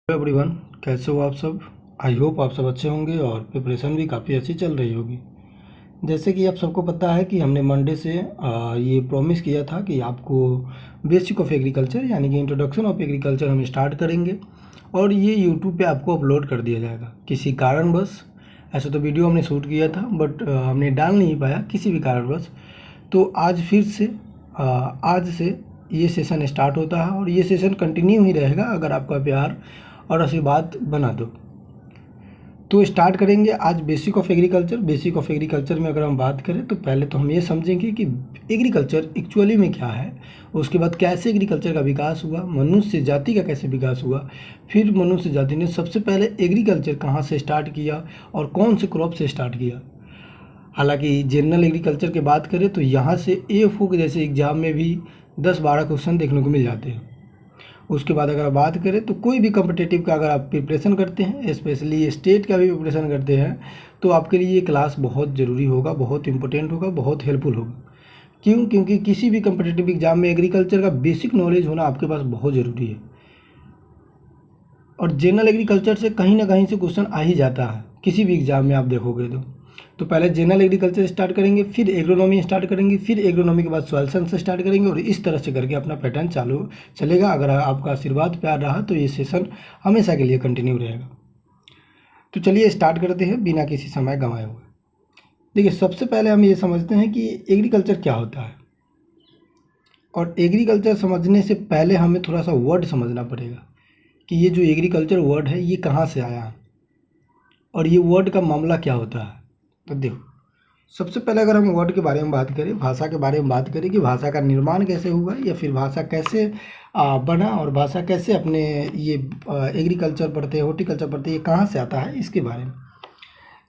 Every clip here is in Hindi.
हेलो एवरीवन, कैसे हो आप सब। आई होप आप सब अच्छे होंगे और प्रिपरेशन भी काफ़ी अच्छी चल रही होगी। जैसे कि आप सबको पता है कि हमने मंडे से ये प्रॉमिस किया था कि आपको बेसिक ऑफ एग्रीकल्चर यानी कि इंट्रोडक्शन ऑफ एग्रीकल्चर हम स्टार्ट करेंगे और ये यूट्यूब पे आपको अपलोड कर दिया जाएगा। किसी कारणवश ऐसे तो वीडियो हमने शूट किया था बट हमने डाल नहीं पाया किसी भी कारणवश। तो आज फिर से आज से ये सेशन स्टार्ट होता है और ये सेशन कंटिन्यू ही रहेगा अगर आपका प्यार और आशीर्वाद बना दो। तो स्टार्ट करेंगे आज basic of agriculture. Basic of agriculture में अगर हम बात करें तो पहले तो हम ये समझेंगे कि एग्रीकल्चर एक्चुअली में क्या है, उसके बाद कैसे एग्रीकल्चर का विकास हुआ, मनुष्य जाति का कैसे विकास हुआ, फिर मनुष्य जाति ने सबसे पहले एग्रीकल्चर कहाँ से स्टार्ट किया और कौन से क्रॉप से स्टार्ट किया। हालांकि जनरल एग्रीकल्चर की बात करें तो यहाँ से AFO के जैसे एग्ज़ाम में भी 10-12 क्वेश्चन देखने को मिल जाते हैं। उसके बाद अगर आप बात करें तो कोई भी कॉम्पिटिटिव का अगर आप प्रिपरेशन करते हैं, स्पेशली स्टेट का भी प्रिपरेशन करते हैं, तो आपके लिए ये क्लास बहुत ज़रूरी होगा, बहुत इंपॉर्टेंट होगा, बहुत हेल्पफुल होगा। क्यों? क्योंकि किसी भी कॉम्पिटिटिव एग्जाम में एग्रीकल्चर का बेसिक नॉलेज होना आपके पास बहुत ज़रूरी है। और जनरल एग्रीकल्चर से कहीं ना कहीं से क्वेश्चन आ ही जाता है किसी भी एग्जाम में आप देखोगे तो पहले जनरल एग्रीकल्चर स्टार्ट करेंगे, फिर एग्रोनॉमी स्टार्ट करेंगे, फिर एग्रोनॉमी के बाद सॉइल साइंस से स्टार्ट करेंगे और इस तरह से करके अपना पैटर्न चालू चलेगा। अगर आपका आशीर्वाद प्यार रहा तो ये सेशन हमेशा के लिए कंटिन्यू रहेगा। तो चलिए स्टार्ट करते हैं बिना किसी समय गंवाए हुए। देखिए, सबसे पहले हम ये समझते हैं कि एग्रीकल्चर क्या होता है। और एग्रीकल्चर समझने से पहले हमें थोड़ा सा वर्ड समझना पड़ेगा कि ये जो एग्रीकल्चर वर्ड है ये कहाँ से आया है और ये वर्ड का मामला क्या होता है। तो देखो, सबसे पहले अगर हम वर्ड के बारे में बात करें, भाषा के बारे में बात करें कि भाषा का निर्माण कैसे हुआ या फिर भाषा कैसे बना और भाषा कैसे अपने ये एग्रीकल्चर पढ़ते हैं, हॉर्टिकल्चर पढ़ते हैं, ये कहाँ से आता है, इसके बारे में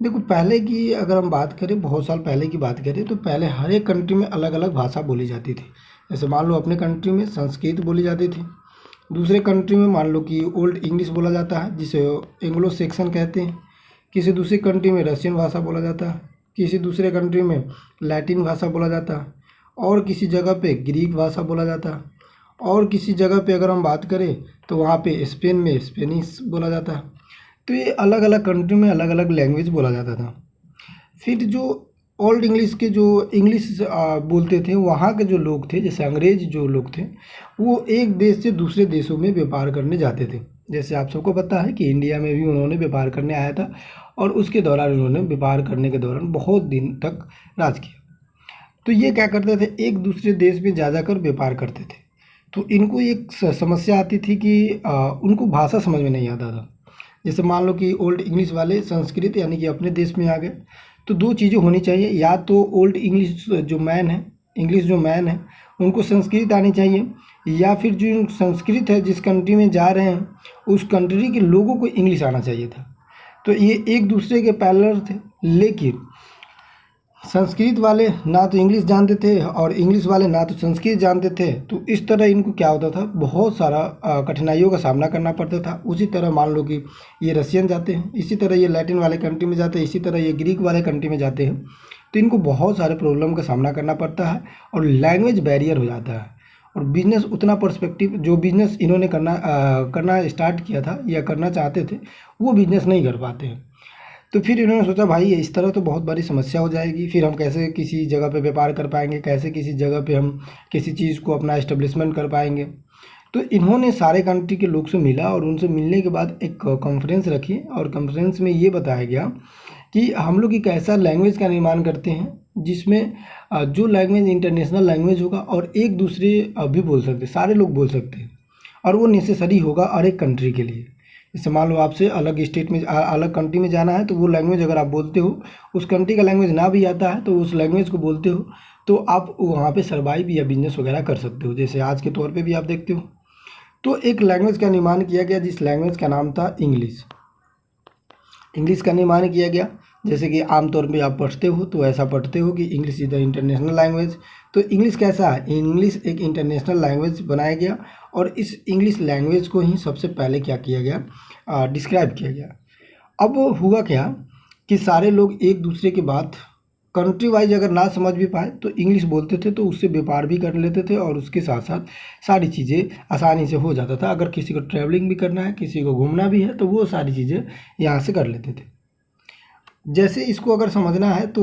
देखो। पहले की अगर हम बात करें, बहुत साल पहले की बात करें, तो पहले हर एक कंट्री में अलग अलग भाषा बोली जाती थी। जैसे मान लो अपने कंट्री में संस्कृत बोली जाती थी, दूसरे कंट्री में मान लो कि ओल्ड इंग्लिश बोला जाता है जिसे एंग्लो सेक्सन कहते हैं, किसी दूसरी कंट्री में रशियन भाषा बोला जाता है, किसी दूसरे कंट्री में लैटिन भाषा बोला जाता है, और किसी जगह पे ग्रीक भाषा बोला जाता है, और किसी जगह पे अगर हम बात करें तो वहाँ पे स्पेन में स्पेनिश बोला जाता है। तो ये अलग अलग कंट्री में अलग अलग लैंग्वेज बोला जाता था। फिर जो ओल्ड इंग्लिश के जो इंग्लिश बोलते थे वहाँ के जो लोग थे, जैसे अंग्रेज जो लोग थे, वो एक देश से दूसरे देशों में व्यापार करने जाते थे। जैसे आप सबको पता है कि इंडिया में भी उन्होंने व्यापार करने आया था और उसके दौरान उन्होंने व्यापार करने के दौरान बहुत दिन तक राज किया। तो ये क्या करते थे, एक दूसरे देश में जा कर व्यापार करते थे। तो इनको एक समस्या आती थी कि उनको भाषा समझ में नहीं आता था। जैसे मान लो कि ओल्ड इंग्लिश वाले संस्कृत यानी कि अपने देश में आ गए, तो दो चीज़ें होनी चाहिए, या तो ओल्ड इंग्लिश जो मैन है, इंग्लिश जो मैन है, उनको संस्कृत आनी चाहिए, या फिर जो संस्कृत है जिस कंट्री में जा रहे हैं उस कंट्री के लोगों को इंग्लिश आना चाहिए था। तो ये एक दूसरे के पैरेलल थे। लेकिन संस्कृत वाले ना तो इंग्लिश जानते थे और इंग्लिश वाले ना तो संस्कृत जानते थे, तो इस तरह इनको क्या होता था, बहुत सारा कठिनाइयों का सामना करना पड़ता था। उसी तरह मान लो कि ये रशियन जाते हैं, इसी तरह ये लैटिन वाले कंट्री में जाते हैं, इसी तरह ये ग्रीक वाले कंट्री में जाते हैं, तो इनको बहुत सारे प्रॉब्लम का सामना करना पड़ता है और लैंग्वेज बैरियर हो जाता है। और बिजनेस उतना पर्सपेक्टिव, जो बिजनेस इन्होंने करना स्टार्ट किया था या करना चाहते थे, वो बिजनेस नहीं कर पाते हैं। तो फिर इन्होंने सोचा भाई इस तरह तो बहुत बड़ी समस्या हो जाएगी, फिर हम कैसे किसी जगह पे व्यापार कर पाएंगे, कैसे किसी जगह पे हम किसी चीज़ को अपना इस्टेब्लिशमेंट कर पाएंगे। तो इन्होंने सारे कंट्री के लोग से मिला और उनसे मिलने के बाद एक कॉन्फ्रेंस रखी और कॉन्फ्रेंस में ये बताया गया कि हम लोग एक ऐसा लैंग्वेज का निर्माण करते हैं जिसमें जो लैंग्वेज इंटरनेशनल लैंग्वेज होगा और एक दूसरे भी बोल सकते, सारे लोग बोल सकते हैं, और वो नेसेसरी होगा हर एक कंट्री के लिए। जैसे मान लो आपसे अलग स्टेट में अलग कंट्री में जाना है, तो वो लैंग्वेज अगर आप बोलते हो, उस कंट्री का लैंग्वेज ना भी आता है तो उस लैंग्वेज को बोलते हो, तो आप वहाँ पे सर्वाइव या बिजनेस वगैरह कर सकते हो, जैसे आज के तौर पे भी आप देखते हो। तो एक लैंग्वेज का निर्माण किया गया जिस लैंग्वेज का नाम था इंग्लिश। इंग्लिश का निर्माण किया गया, जैसे कि आमतौर पे आप पढ़ते हो तो ऐसा पढ़ते हो कि English is the international language. तो इंग्लिश कैसा है, इंग्लिश एक इंटरनेशनल लैंग्वेज बनाया गया और इस इंग्लिश लैंग्वेज को ही सबसे पहले क्या किया गया, डिस्क्राइब किया गया। अब हुआ क्या कि सारे लोग एक दूसरे की बात कंट्री वाइज अगर ना समझ भी पाए तो इंग्लिश बोलते थे, तो उससे व्यापार भी कर लेते थे और उसके साथ साथ सारी चीज़ें आसानी से हो जाता था। अगर किसी को ट्रैवलिंग भी करना है, किसी को घूमना भी है, तो वो सारी चीज़ें यहाँ से कर लेते थे। जैसे इसको अगर समझना है तो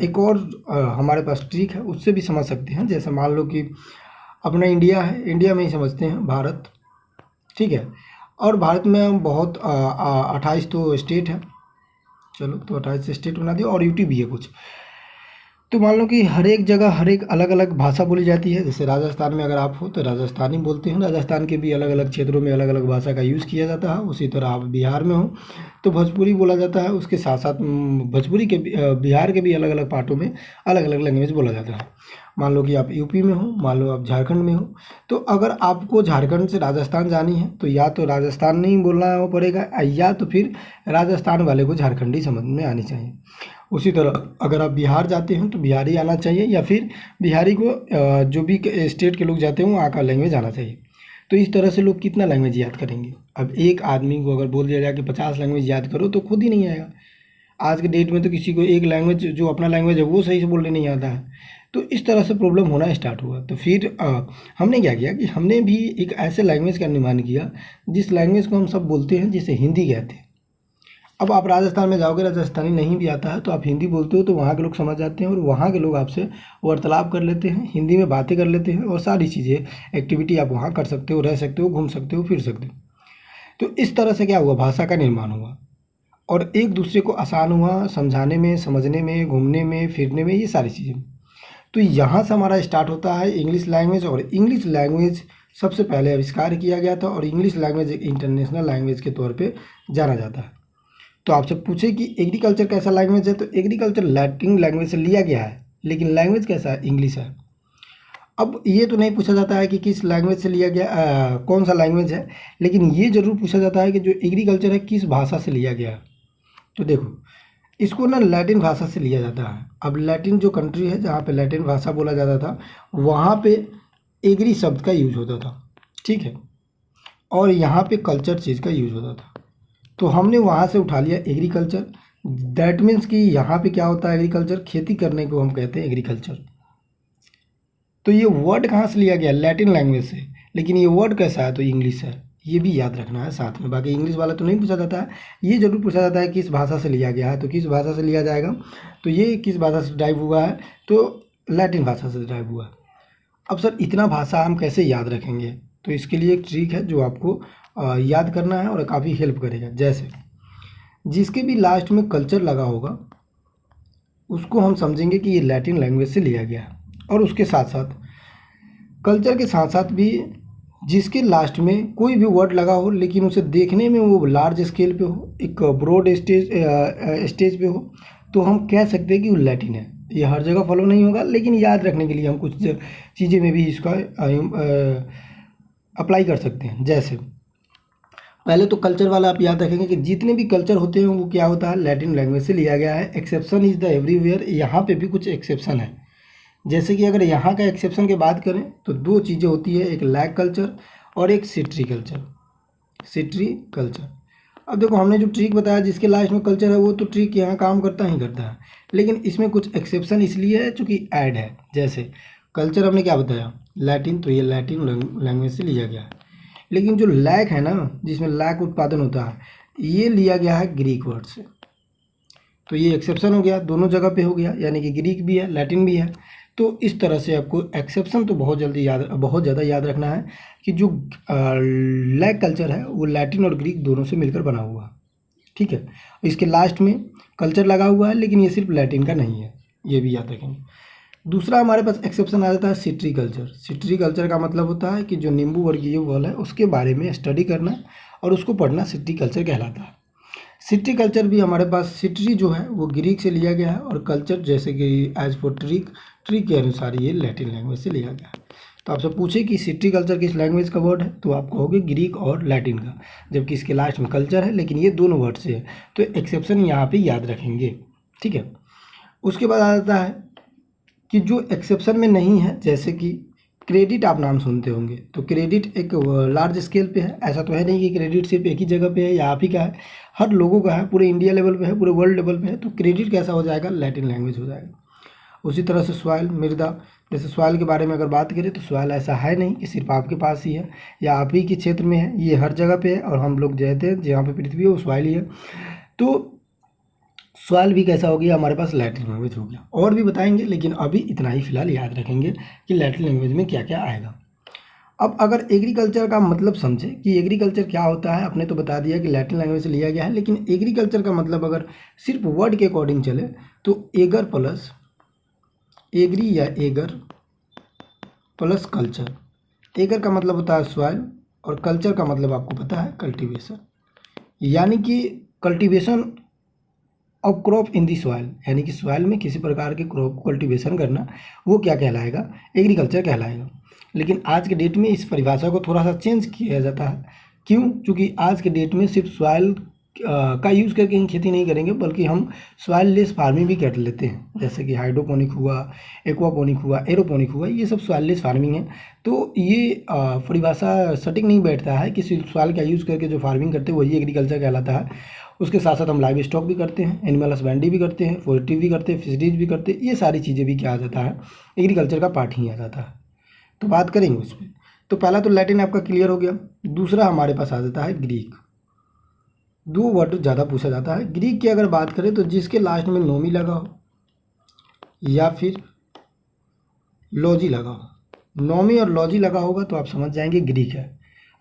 एक और हमारे पास ट्रिक है, उससे भी समझ सकते हैं। जैसे मान लो कि अपना इंडिया है, इंडिया में ही समझते हैं, भारत, ठीक है। और भारत में हम बहुत 28 तो स्टेट है, चलो तो 28 स्टेट बना दिया, और यूटी भी है कुछ। तो मान लो कि हर एक जगह हर एक अलग अलग भाषा बोली जाती है। जैसे राजस्थान में अगर आप हो तो राजस्थानी बोलते हैं, राजस्थान के भी अलग अलग क्षेत्रों में अलग अलग भाषा का यूज़ किया जाता है। उसी तरह आप बिहार में हो तो भोजपुरी बोला जाता है, उसके साथ साथ भोजपुरी के बिहार के भी अलग अलग पार्टों में अलग अलग लैंग्वेज बोला जाता है। मान लो कि आप यूपी में हो, मान लो आप झारखंड में हो, तो अगर आपको झारखंड से राजस्थान जानी है तो या तो राजस्थान नहीं बोलना पड़ेगा, या तो फिर राजस्थान वाले को झारखंडी समझ में आनी चाहिए। उसी तरह अगर आप बिहार जाते हैं तो बिहारी आना चाहिए, या फिर बिहारी को जो भी स्टेट के लोग जाते हैं वहाँ का लैंग्वेज आना चाहिए। तो इस तरह से लोग कितना लैंग्वेज याद करेंगे। अब एक आदमी को अगर बोल दिया जाए कि 50 लैंग्वेज याद करो तो खुद ही नहीं आएगा। आज के डेट में तो किसी को एक लैंग्वेज, जो अपना लैंग्वेज है वो सही से बोलने नहीं आता है। तो इस तरह से प्रॉब्लम होना स्टार्ट हुआ। तो फिर हमने क्या किया कि हमने भी एक ऐसे लैंग्वेज का निर्माण किया जिस लैंग्वेज को हम सब बोलते हैं, जिसे हिंदी कहते हैं। अब आप राजस्थान में जाओगे, राजस्थानी नहीं भी आता है तो आप हिंदी बोलते हो तो वहाँ के लोग समझ जाते हैं, और वहाँ के लोग आपसे वार्तालाप कर लेते हैं, हिंदी में बातें कर लेते हैं, और सारी चीज़ें एक्टिविटी आप वहाँ कर सकते हो, रह सकते हो, घूम सकते हो, फिर सकते हो। तो इस तरह से क्या हुआ, भाषा का निर्माण हुआ, और एक दूसरे को आसान हुआ समझाने में, समझने में, घूमने में, फिरने में, ये सारी चीज़ें। तो यहाँ से हमारा स्टार्ट होता है इंग्लिश लैंग्वेज। और इंग्लिश लैंग्वेज सबसे पहले आविष्कार किया गया था, और इंग्लिश लैंग्वेज एक इंटरनेशनल लैंग्वेज के तौर पे जाना जाता है। तो आपसे पूछे कि एग्रीकल्चर कैसा लैंग्वेज है, तो एग्रीकल्चर लैटिन लैंग्वेज से लिया गया है, लेकिन लैंग्वेज कैसा है, इंग्लिश है। अब ये तो नहीं पूछा जाता है कि किस लैंग्वेज से लिया गया, कौन सा लैंग्वेज है, लेकिन ये जरूर पूछा जाता है कि जो एग्रीकल्चर है किस भाषा से लिया गया है। तो देखो, इसको ना लैटिन भाषा से लिया जाता है। अब लैटिन जो कंट्री है जहाँ पे लैटिन भाषा बोला जाता था, वहाँ पे एग्री शब्द का यूज होता था, ठीक है, और यहाँ पे कल्चर चीज़ का यूज होता था। तो हमने वहाँ से उठा लिया एग्रीकल्चर। दैट मीन्स कि यहाँ पे क्या होता है, एग्रीकल्चर, खेती करने को हम कहते हैं एग्रीकल्चर। तो ये वर्ड कहाँ से लिया गया, लैटिन लैंग्वेज से, लेकिन ये वर्ड कैसा है, तो इंग्लिश है। ये भी याद रखना है साथ में। बाकी इंग्लिश वाला तो नहीं पूछा जाता है, ये जरूर पूछा जाता है किस भाषा से लिया गया है। तो किस भाषा से लिया जाएगा, तो ये किस भाषा से ड्राइव हुआ है, तो लैटिन भाषा से ड्राइव हुआ है। अब सर इतना भाषा हम कैसे याद रखेंगे, तो इसके लिए एक ट्रिक है जो आपको याद करना है और काफ़ी हेल्प करेगा। जैसे जिसके भी लास्ट में कल्चर लगा होगा उसको हम समझेंगे कि ये लैटिन लैंग्वेज से लिया गया है, और उसके साथ साथ कल्चर के साथ साथ भी जिसके लास्ट में कोई भी वर्ड लगा हो लेकिन उसे देखने में वो लार्ज स्केल पे हो, एक ब्रॉड स्टेज पे हो, तो हम कह सकते हैं कि वो लैटिन है। ये हर जगह फॉलो नहीं होगा, लेकिन याद रखने के लिए हम कुछ चीज़ें में भी इसका अप्लाई कर सकते हैं। जैसे पहले तो कल्चर वाला आप याद रखेंगे कि जितने भी कल्चर होते हैं वो क्या होता है, लैटिन लैंग्वेज से लिया गया है। एक्सेप्शन इज़ द एवरीवेयर, यहाँ पे भी कुछ एक्सेप्शन है। जैसे कि अगर यहाँ का एक्सेप्शन की बात करें तो दो चीज़ें होती है, एक लैग कल्चर और एक सिट्री कल्चर। सिट्री कल्चर, अब देखो हमने जो ट्रिक बताया जिसके लास्ट में कल्चर है, वो तो ट्रिक यहाँ काम करता ही करता है, लेकिन इसमें कुछ एक्सेप्शन इसलिए है चूँकि ऐड है। जैसे कल्चर हमने क्या बताया, लैटिन, तो ये लैटिन लैंग्वेज से लिया गया है। लेकिन जो लैग है ना, जिसमें लैग उत्पादन होता है, ये लिया गया है ग्रीक वर्ड से। तो ये एक्सेप्शन हो गया, दोनों जगह पे हो गया, यानी कि ग्रीक भी है लैटिन भी है। तो इस तरह से आपको एक्सेप्शन तो बहुत ज़्यादा याद रखना है कि जो लैग कल्चर है वो लैटिन और ग्रीक दोनों से मिलकर बना हुआ है, ठीक है। इसके लास्ट में कल्चर लगा हुआ है, लेकिन ये सिर्फ लैटिन का नहीं है, ये भी याद रखेंगे। दूसरा हमारे पास एक्सेप्शन आ जाता है सिट्री कल्चर। सिट्री कल्चर का मतलब होता है कि जो नींबू वर्गीय फल है उसके बारे में स्टडी करना और उसको पढ़ना सिट्री कल्चर कहलाता है। सिट्री कल्चर भी हमारे पास, सिट्री जो है वो ग्रीक से लिया गया है, और कल्चर जैसे कि एज फॉर ट्रिक, ट्रिक के अनुसार ये लैटिन लैंग्वेज से लिया गया है। तो आपसे पूछे कि सिट्री कल्चर किस लैंग्वेज का वर्ड है, तो आप कहोगे ग्रीक और लैटिन का, जबकि इसके लास्ट में कल्चर है, लेकिन ये दोनों वर्ड से है। तो एक्सेप्शन यहाँ पे याद रखेंगे, ठीक है। उसके बाद आ जाता है कि जो एक्सेप्शन में नहीं है, जैसे कि क्रेडिट आप नाम सुनते होंगे, तो क्रेडिट एक लार्ज स्केल पे है। ऐसा तो है नहीं कि क्रेडिट सिर्फ एक ही जगह पे है या आप ही का है, हर लोगों का है, पूरे इंडिया लेवल पे है, पूरे वर्ल्ड लेवल पे है। तो क्रेडिट कैसा हो जाएगा, लैटिन लैंग्वेज हो जाएगा। उसी तरह से सॉइल, मृदा, जैसे सॉइल के बारे में अगर बात करें तो सॉइल ऐसा है नहीं कि सिर्फ आपके पास ही है या आप ही के क्षेत्र में है, ये हर जगह पे है। और हम लोग कहते हैं जहाँ पे पृथ्वी है वो सॉइल ही है। तो सॉइल भी कैसा हो गया, हमारे पास लैटिन लैंग्वेज हो गया। और भी बताएंगे, लेकिन अभी इतना ही फिलहाल याद रखेंगे कि लैटिन लैंग्वेज में क्या क्या आएगा। अब अगर एग्रीकल्चर का मतलब समझे कि एग्रीकल्चर क्या होता है, आपने तो बता दिया कि लैटिन लैंग्वेज से लिया गया है, लेकिन एग्रीकल्चर का मतलब अगर सिर्फ वर्ड के अकॉर्डिंग चले तो एगर प्लस एग्री या एगर प्लस कल्चर। एगर का मतलब होता है सॉइल और कल्चर का मतलब आपको पता है कल्टीवेशन, यानी कि cultivation of crop in the soil, यानी कि सॉइल में किसी प्रकार के क्रॉप को कल्टीवेशन करना, वो क्या कहलाएगा, एग्रीकल्चर कहलाएगा। लेकिन आज के डेट में इस परिभाषा को थोड़ा सा चेंज किया जाता है। क्यों? क्योंकि आज के डेट में सिर्फ सॉइल का यूज़ करके ही खेती नहीं करेंगे, बल्कि हम सॉइल लेस फार्मिंग भी कर लेते हैं, जैसे कि हाइड्रोपोनिक हुआ, एक्वापोनिक हुआ, एरोपोनिक हुआ, ये सब सॉइल लेस फार्मिंग है। तो ये परिभाषा सटीक नहीं बैठता है कि सिर्फ सॉइल का यूज़ करके जो फार्मिंग करते हैं वही एग्रीकल्चर कहलाता है। उसके साथ साथ हम लाइव स्टॉक भी करते हैं, एनिमल हस्बेंड्री भी करते हैं, फोर्टिव भी करते हैं, फिशरीज भी करते हैं, ये सारी चीज़ें भी क्या आ जाता है, एग्रीकल्चर का पार्ट ही आ जाता है। तो बात करेंगे उस पर। तो पहला तो लैटिन आपका क्लियर हो गया। दूसरा हमारे पास आ जाता है ग्रीक। दो वर्ड ज़्यादा पूछा जाता है ग्रीक की अगर बात करें तो जिसके लास्ट में नोमी लगा हो या फिर लॉजी लगा हो। नोमी और लॉजी लगा होगा तो आप समझ जाएंगे ग्रीक है।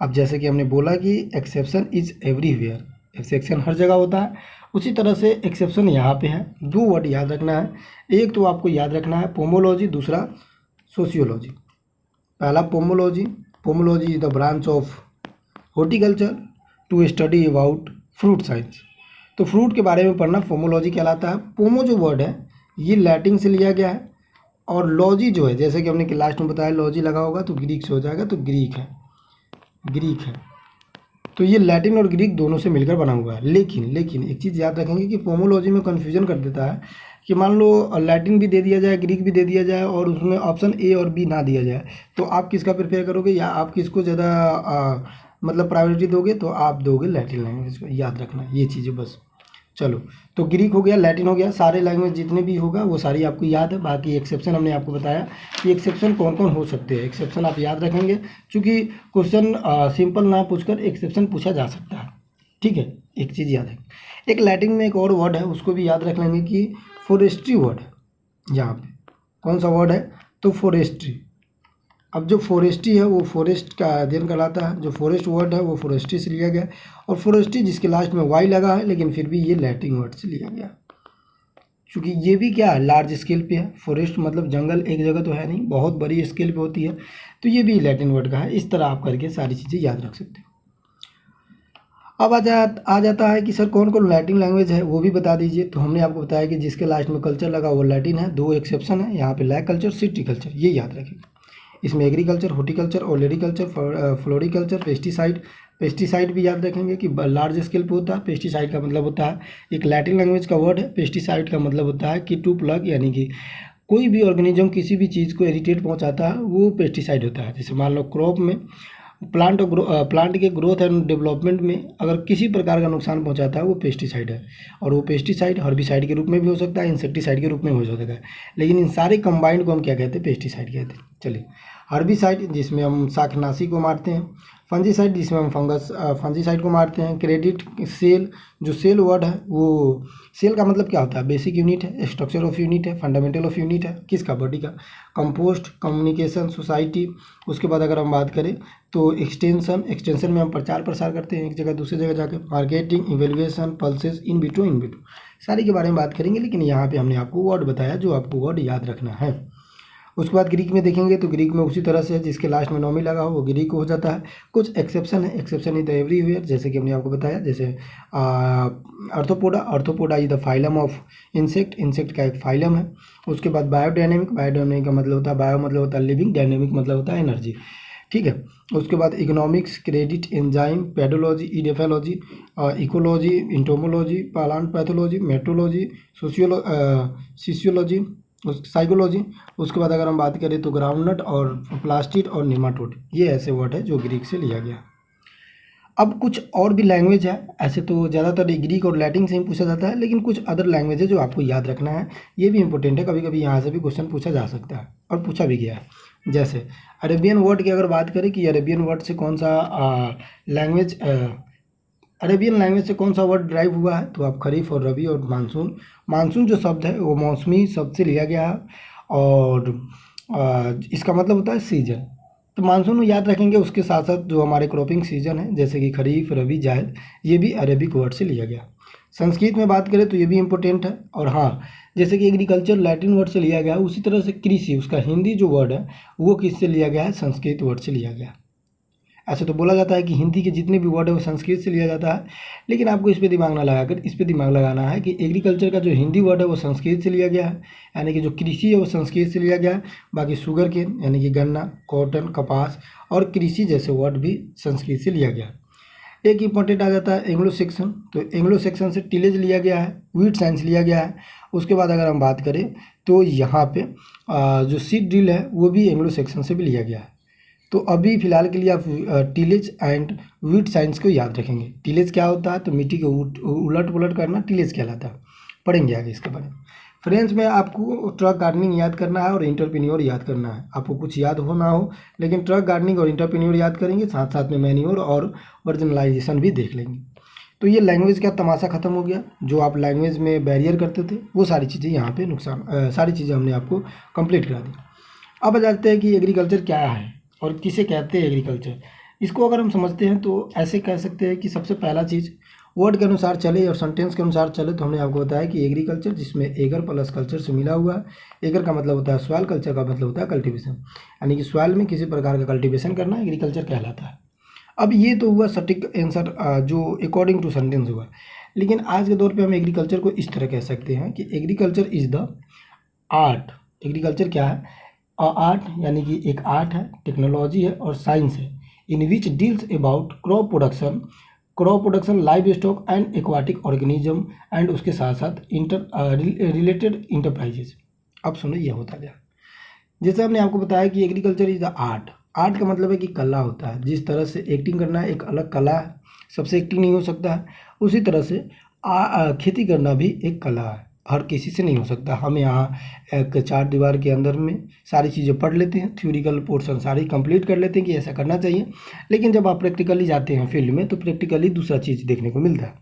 अब जैसे कि हमने बोला कि एक्सेप्शन इज एवरीवेयर, एक्सेप्शन हर जगह होता है, उसी तरह से एक्सेप्शन यहाँ पे है। दो वर्ड याद रखना है, एक तो आपको याद रखना है पोमोलॉजी, दूसरा सोशियोलॉजी। पहला pomology, pomology is the branch of horticulture to study about fruit science. तो फ्रूट के बारे में पढ़ना पोमोलॉजी कहलाता है। पोमो जो वर्ड है ये लैटिन से लिया गया है, और लॉजी जो है जैसे कि हमने कि लास्ट में बताया लॉजी लगा होगा तो ग्रीक से हो जाएगा, तो ग्रीक है, ग्रीक है। तो ये लैटिन और ग्रीक दोनों से मिलकर बना हुआ है। लेकिन एक चीज़ याद रखेंगे कि पोमोलॉजी में कन्फ्यूजन कर देता है कि मान लो लैटिन भी दे दिया जाए, ग्रीक भी दे दिया जाए और उसमें ऑप्शन ए और बी ना दिया जाए, तो आप किसका प्रिपेयर करोगे या आप किसको ज़्यादा मतलब प्रायोरिटी दोगे, तो आप दोगे लैटिन लैंग्वेज को। याद रखना ये चीज़ें बस। चलो, तो ग्रीक हो गया, लैटिन हो गया, सारे लैंग्वेज जितने भी होगा वो सारी आपको याद है। बाकी एक्सेप्शन हमने आपको बताया कि एक्सेप्शन कौन कौन हो सकते हैं। एक्सेप्शन आप याद रखेंगे क्योंकि क्वेश्चन सिंपल ना पूछकर एक्सेप्शन पूछा जा सकता है। ठीक है, एक चीज़ याद है, एक लैटिन में एक और वर्ड है उसको भी याद रख लेंगे कि फॉरेस्ट्री वर्ड है। यहाँ पे कौन सा वर्ड है, तो फॉरेस्ट्री। अब जो फॉरेस्ट्री है वो फॉरेस्ट का अध्ययन कहलाता है, जो फॉरेस्ट वर्ड है वो फॉरेस्ट्री से लिया गया है। और फॉरेस्ट्री जिसके लास्ट में वाई लगा है, लेकिन फिर भी ये लैटिन वर्ड से लिया गया, क्योंकि ये भी क्या है, लार्ज स्केल पे है। फॉरेस्ट मतलब जंगल एक जगह तो है नहीं, बहुत बड़ी स्केल पे होती है, तो ये भी लैटिन वर्ड का है। इस तरह आप करके सारी चीज़ें याद रख सकते हो। अब आ जाता है कि सर कौन कौन लैटिन लैंग्वेज है वो भी बता दीजिए। तो हमने आपको बताया कि जिसके लास्ट में कल्चर लगा वो लैटिन है। दो एक्सेप्शन है यहाँ पे, लैक कल्चर, सिटी कल्चर, ये याद रखेंगे। इसमें agriculture, horticulture, olericulture, floriculture, pesticide. Pesticide भी याद रखेंगे कि लार्ज स्केल पे होता है। पेस्टिसाइड का मतलब होता है, एक लैटिन लैंग्वेज का वर्ड है, पेस्टिसाइड का मतलब होता है कि टू प्लग, यानी कि कोई भी ऑर्गेनिज्म किसी भी चीज़ को इरिटेट पहुंचाता है वो पेस्टिसाइड होता है। जैसे मान लो क्रॉप में प्लांट के ग्रोथ एंड डेवलपमेंट में अगर किसी प्रकार का नुकसान पहुंचाता है वो पेस्टिसाइड है। और वो पेस्टिसाइड हर्बिसाइड के रूप में भी हो सकता है, इंसेक्टिसाइड के रूप में हो सकता है, लेकिन इन सारे कंबाइंड को हम क्या कहते हैं, पेस्टिसाइड कहते हैं। चलिए, हर्बिसाइड जिसमें हम शाकनाशी को मारते हैं, फंजीसाइड जिसमें हम फंजीसाइड को मारते हैं। क्रेडिट, सेल, जो सेल वर्ड है वो सेल का मतलब क्या होता है, बेसिक यूनिट है, स्ट्रक्चर ऑफ यूनिट है, फंडामेंटल ऑफ यूनिट है, किसका, बॉडी का। Compost, communication, society. उसके बाद अगर हम बात करें तो एक्सटेंशन में हम प्रचार प्रसार करते हैं एक जगह दूसरी जगह जाकर। मार्केटिंग, इवेल्युएशन, पल्सेस, इन बिटू सारी के बारे में बात करेंगे, लेकिन यहाँ पे हमने आपको वर्ड बताया जो आपको वर्ड याद रखना है। उसके बाद ग्रीक में देखेंगे तो ग्रीक में उसी तरह से है, जिसके लास्ट में नॉमी लगा हो वो ग्रीक हो जाता है। कुछ एक्सेप्शन है, एक्सेप्शन इज द एवरीवेयर, जैसे कि हमने आपको बताया, जैसे arthropoda is the phylum of insect, insect का एक फाइलम है। उसके बाद बायोडायनेमिक, बायोडायनेमिक का मतलब होता है, बायो मतलब होता है लिविंग, डायनेमिक मतलब होता है एनर्जी। ठीक है, उसके बाद economics, credit, enzyme, pedology, edaphology, ecology, entomology, plant pathology, meteorology, sociology, उस साइकोलॉजी। उसके बाद अगर हम बात करें तो ग्राउंडनट और प्लास्टिड और निमाटोड, ये ऐसे वर्ड है जो ग्रीक से लिया गया। अब कुछ और भी लैंग्वेज है, ऐसे तो ज़्यादातर ग्रीक और लैटिन से ही पूछा जाता है, लेकिन कुछ अदर लैंग्वेज है जो आपको याद रखना है, ये भी इंपॉर्टेंट है, कभी कभी यहाँ से भी क्वेश्चन पूछा जा सकता है और पूछा भी गया है। जैसे अरेबियन वर्ड की अगर बात करें कि अरेबियन वर्ड से कौन सा लैंग्वेज अरेबियन लैंग्वेज से कौन सा वर्ड ड्राइव हुआ है, तो आप खरीफ और रबी और मानसून। मानसून जो शब्द है वो मौसमी शब्द से लिया गया है और इसका मतलब होता है सीजन। तो मानसून याद रखेंगे, उसके साथ साथ जो हमारे क्रॉपिंग सीजन है जैसे कि खरीफ, रबी, जायद, ये भी अरेबिक वर्ड से लिया गया। संस्कृत में बात करें तो ये भी इम्पोर्टेंट है। और हाँ, जैसे कि एग्रीकल्चर लैटिन वर्ड से लिया गया, उसी तरह से कृषि, उसका हिंदी जो वर्ड है वो किससे लिया गया है, संस्कृत वर्ड से लिया गया। ऐसे तो बोला जाता है कि हिंदी के जितने भी वर्ड है वो संस्कृत से लिया जाता है, लेकिन आपको इस पे दिमाग ना लगाकर इस पे दिमाग लगाना है कि एग्रीकल्चर का जो हिंदी वर्ड है वो संस्कृत से लिया गया है, यानी कि जो कृषि है वो संस्कृत से लिया गया है। बाकी शुगर केन यानी कि गन्ना, कॉटन, कपास और कृषि जैसे वर्ड भी संस्कृत से लिया गया है। एक इंपॉर्टेंट आ जाता है एंग्लो सेक्शन, तो एंग्लो सेक्शन से टिलेज लिया गया है, वीट साइंस लिया गया है। उसके बाद अगर हम बात करें तो यहाँ पे जो सीड ड्रिल है वो भी एंग्लो सेक्शन से भी लिया गया है। तो अभी फिलहाल के लिए आप टिलेज एंड वीट साइंस को याद रखेंगे। टिलेज क्या होता है, तो मिट्टी को उलट पुलट करना टिलेज कहलाता है, पढ़ेंगे आगे इसके बारे में। फ्रेंड्स में आपको ट्रक गार्डनिंग याद करना है और इंटरप्रेन्योर याद करना है। आपको कुछ याद हो ना हो, लेकिन ट्रक गार्डनिंग और इंटरप्रेन्योर याद करेंगे, साथ साथ में मैन्योर और वर्जनलाइजेशन भी देख लेंगे। तो ये लैंग्वेज का तमाशा खत्म हो गया, जो आप लैंग्वेज में बैरियर करते थे वो सारी चीज़ें यहाँ पे सारी चीज़ें हमने आपको कंप्लीट करा दी। अब आ जाते हैं कि एग्रीकल्चर क्या है और किसे कहते हैं एग्रीकल्चर। इसको अगर हम समझते हैं तो ऐसे कह सकते हैं कि सबसे पहला चीज़ वर्ड के अनुसार चले और सेंटेंस के अनुसार चले, तो हमने आपको बताया कि एग्रीकल्चर जिसमें एगर प्लस कल्चर से मिला हुआ है। एगर का मतलब होता है सॉइल, कल्चर का मतलब होता है कल्टीवेशन, यानी कि सॉइल में किसी प्रकार का कल्टीवेशन करना एग्रीकल्चर कहलाता है। अब ये तो हुआ सटीक आंसर जो अकॉर्डिंग टू सेंटेंस हुआ, लेकिन आज के दौर पे हम एग्रीकल्चर को इस तरह कह सकते हैं कि agriculture is the art. Agriculture क्या है, आर्ट यानी कि एक आर्ट है, टेक्नोलॉजी है और साइंस है, in which deals about crop production, livestock and aquatic organism and उसके साथ साथ रिलेटेड इंटरप्राइजेज। अब सुनो ये होता गया, जैसे हमने आपको बताया कि agriculture is the art. Art का मतलब है कि कला होता है, जिस तरह से एक्टिंग करना एक अलग कला है, सबसे एक्टिंग नहीं हो सकता है, उसी तरह से खेती करना भी एक कला है, हर किसी से नहीं हो सकता। हम यहाँ एक चार दीवार के अंदर में सारी चीज़ें पढ़ लेते हैं, थ्योरिकल पोर्शन सारी कंप्लीट कर लेते हैं कि ऐसा करना चाहिए, लेकिन जब आप प्रैक्टिकली जाते हैं फील्ड में तो प्रैक्टिकली दूसरा चीज़ देखने को मिलता है।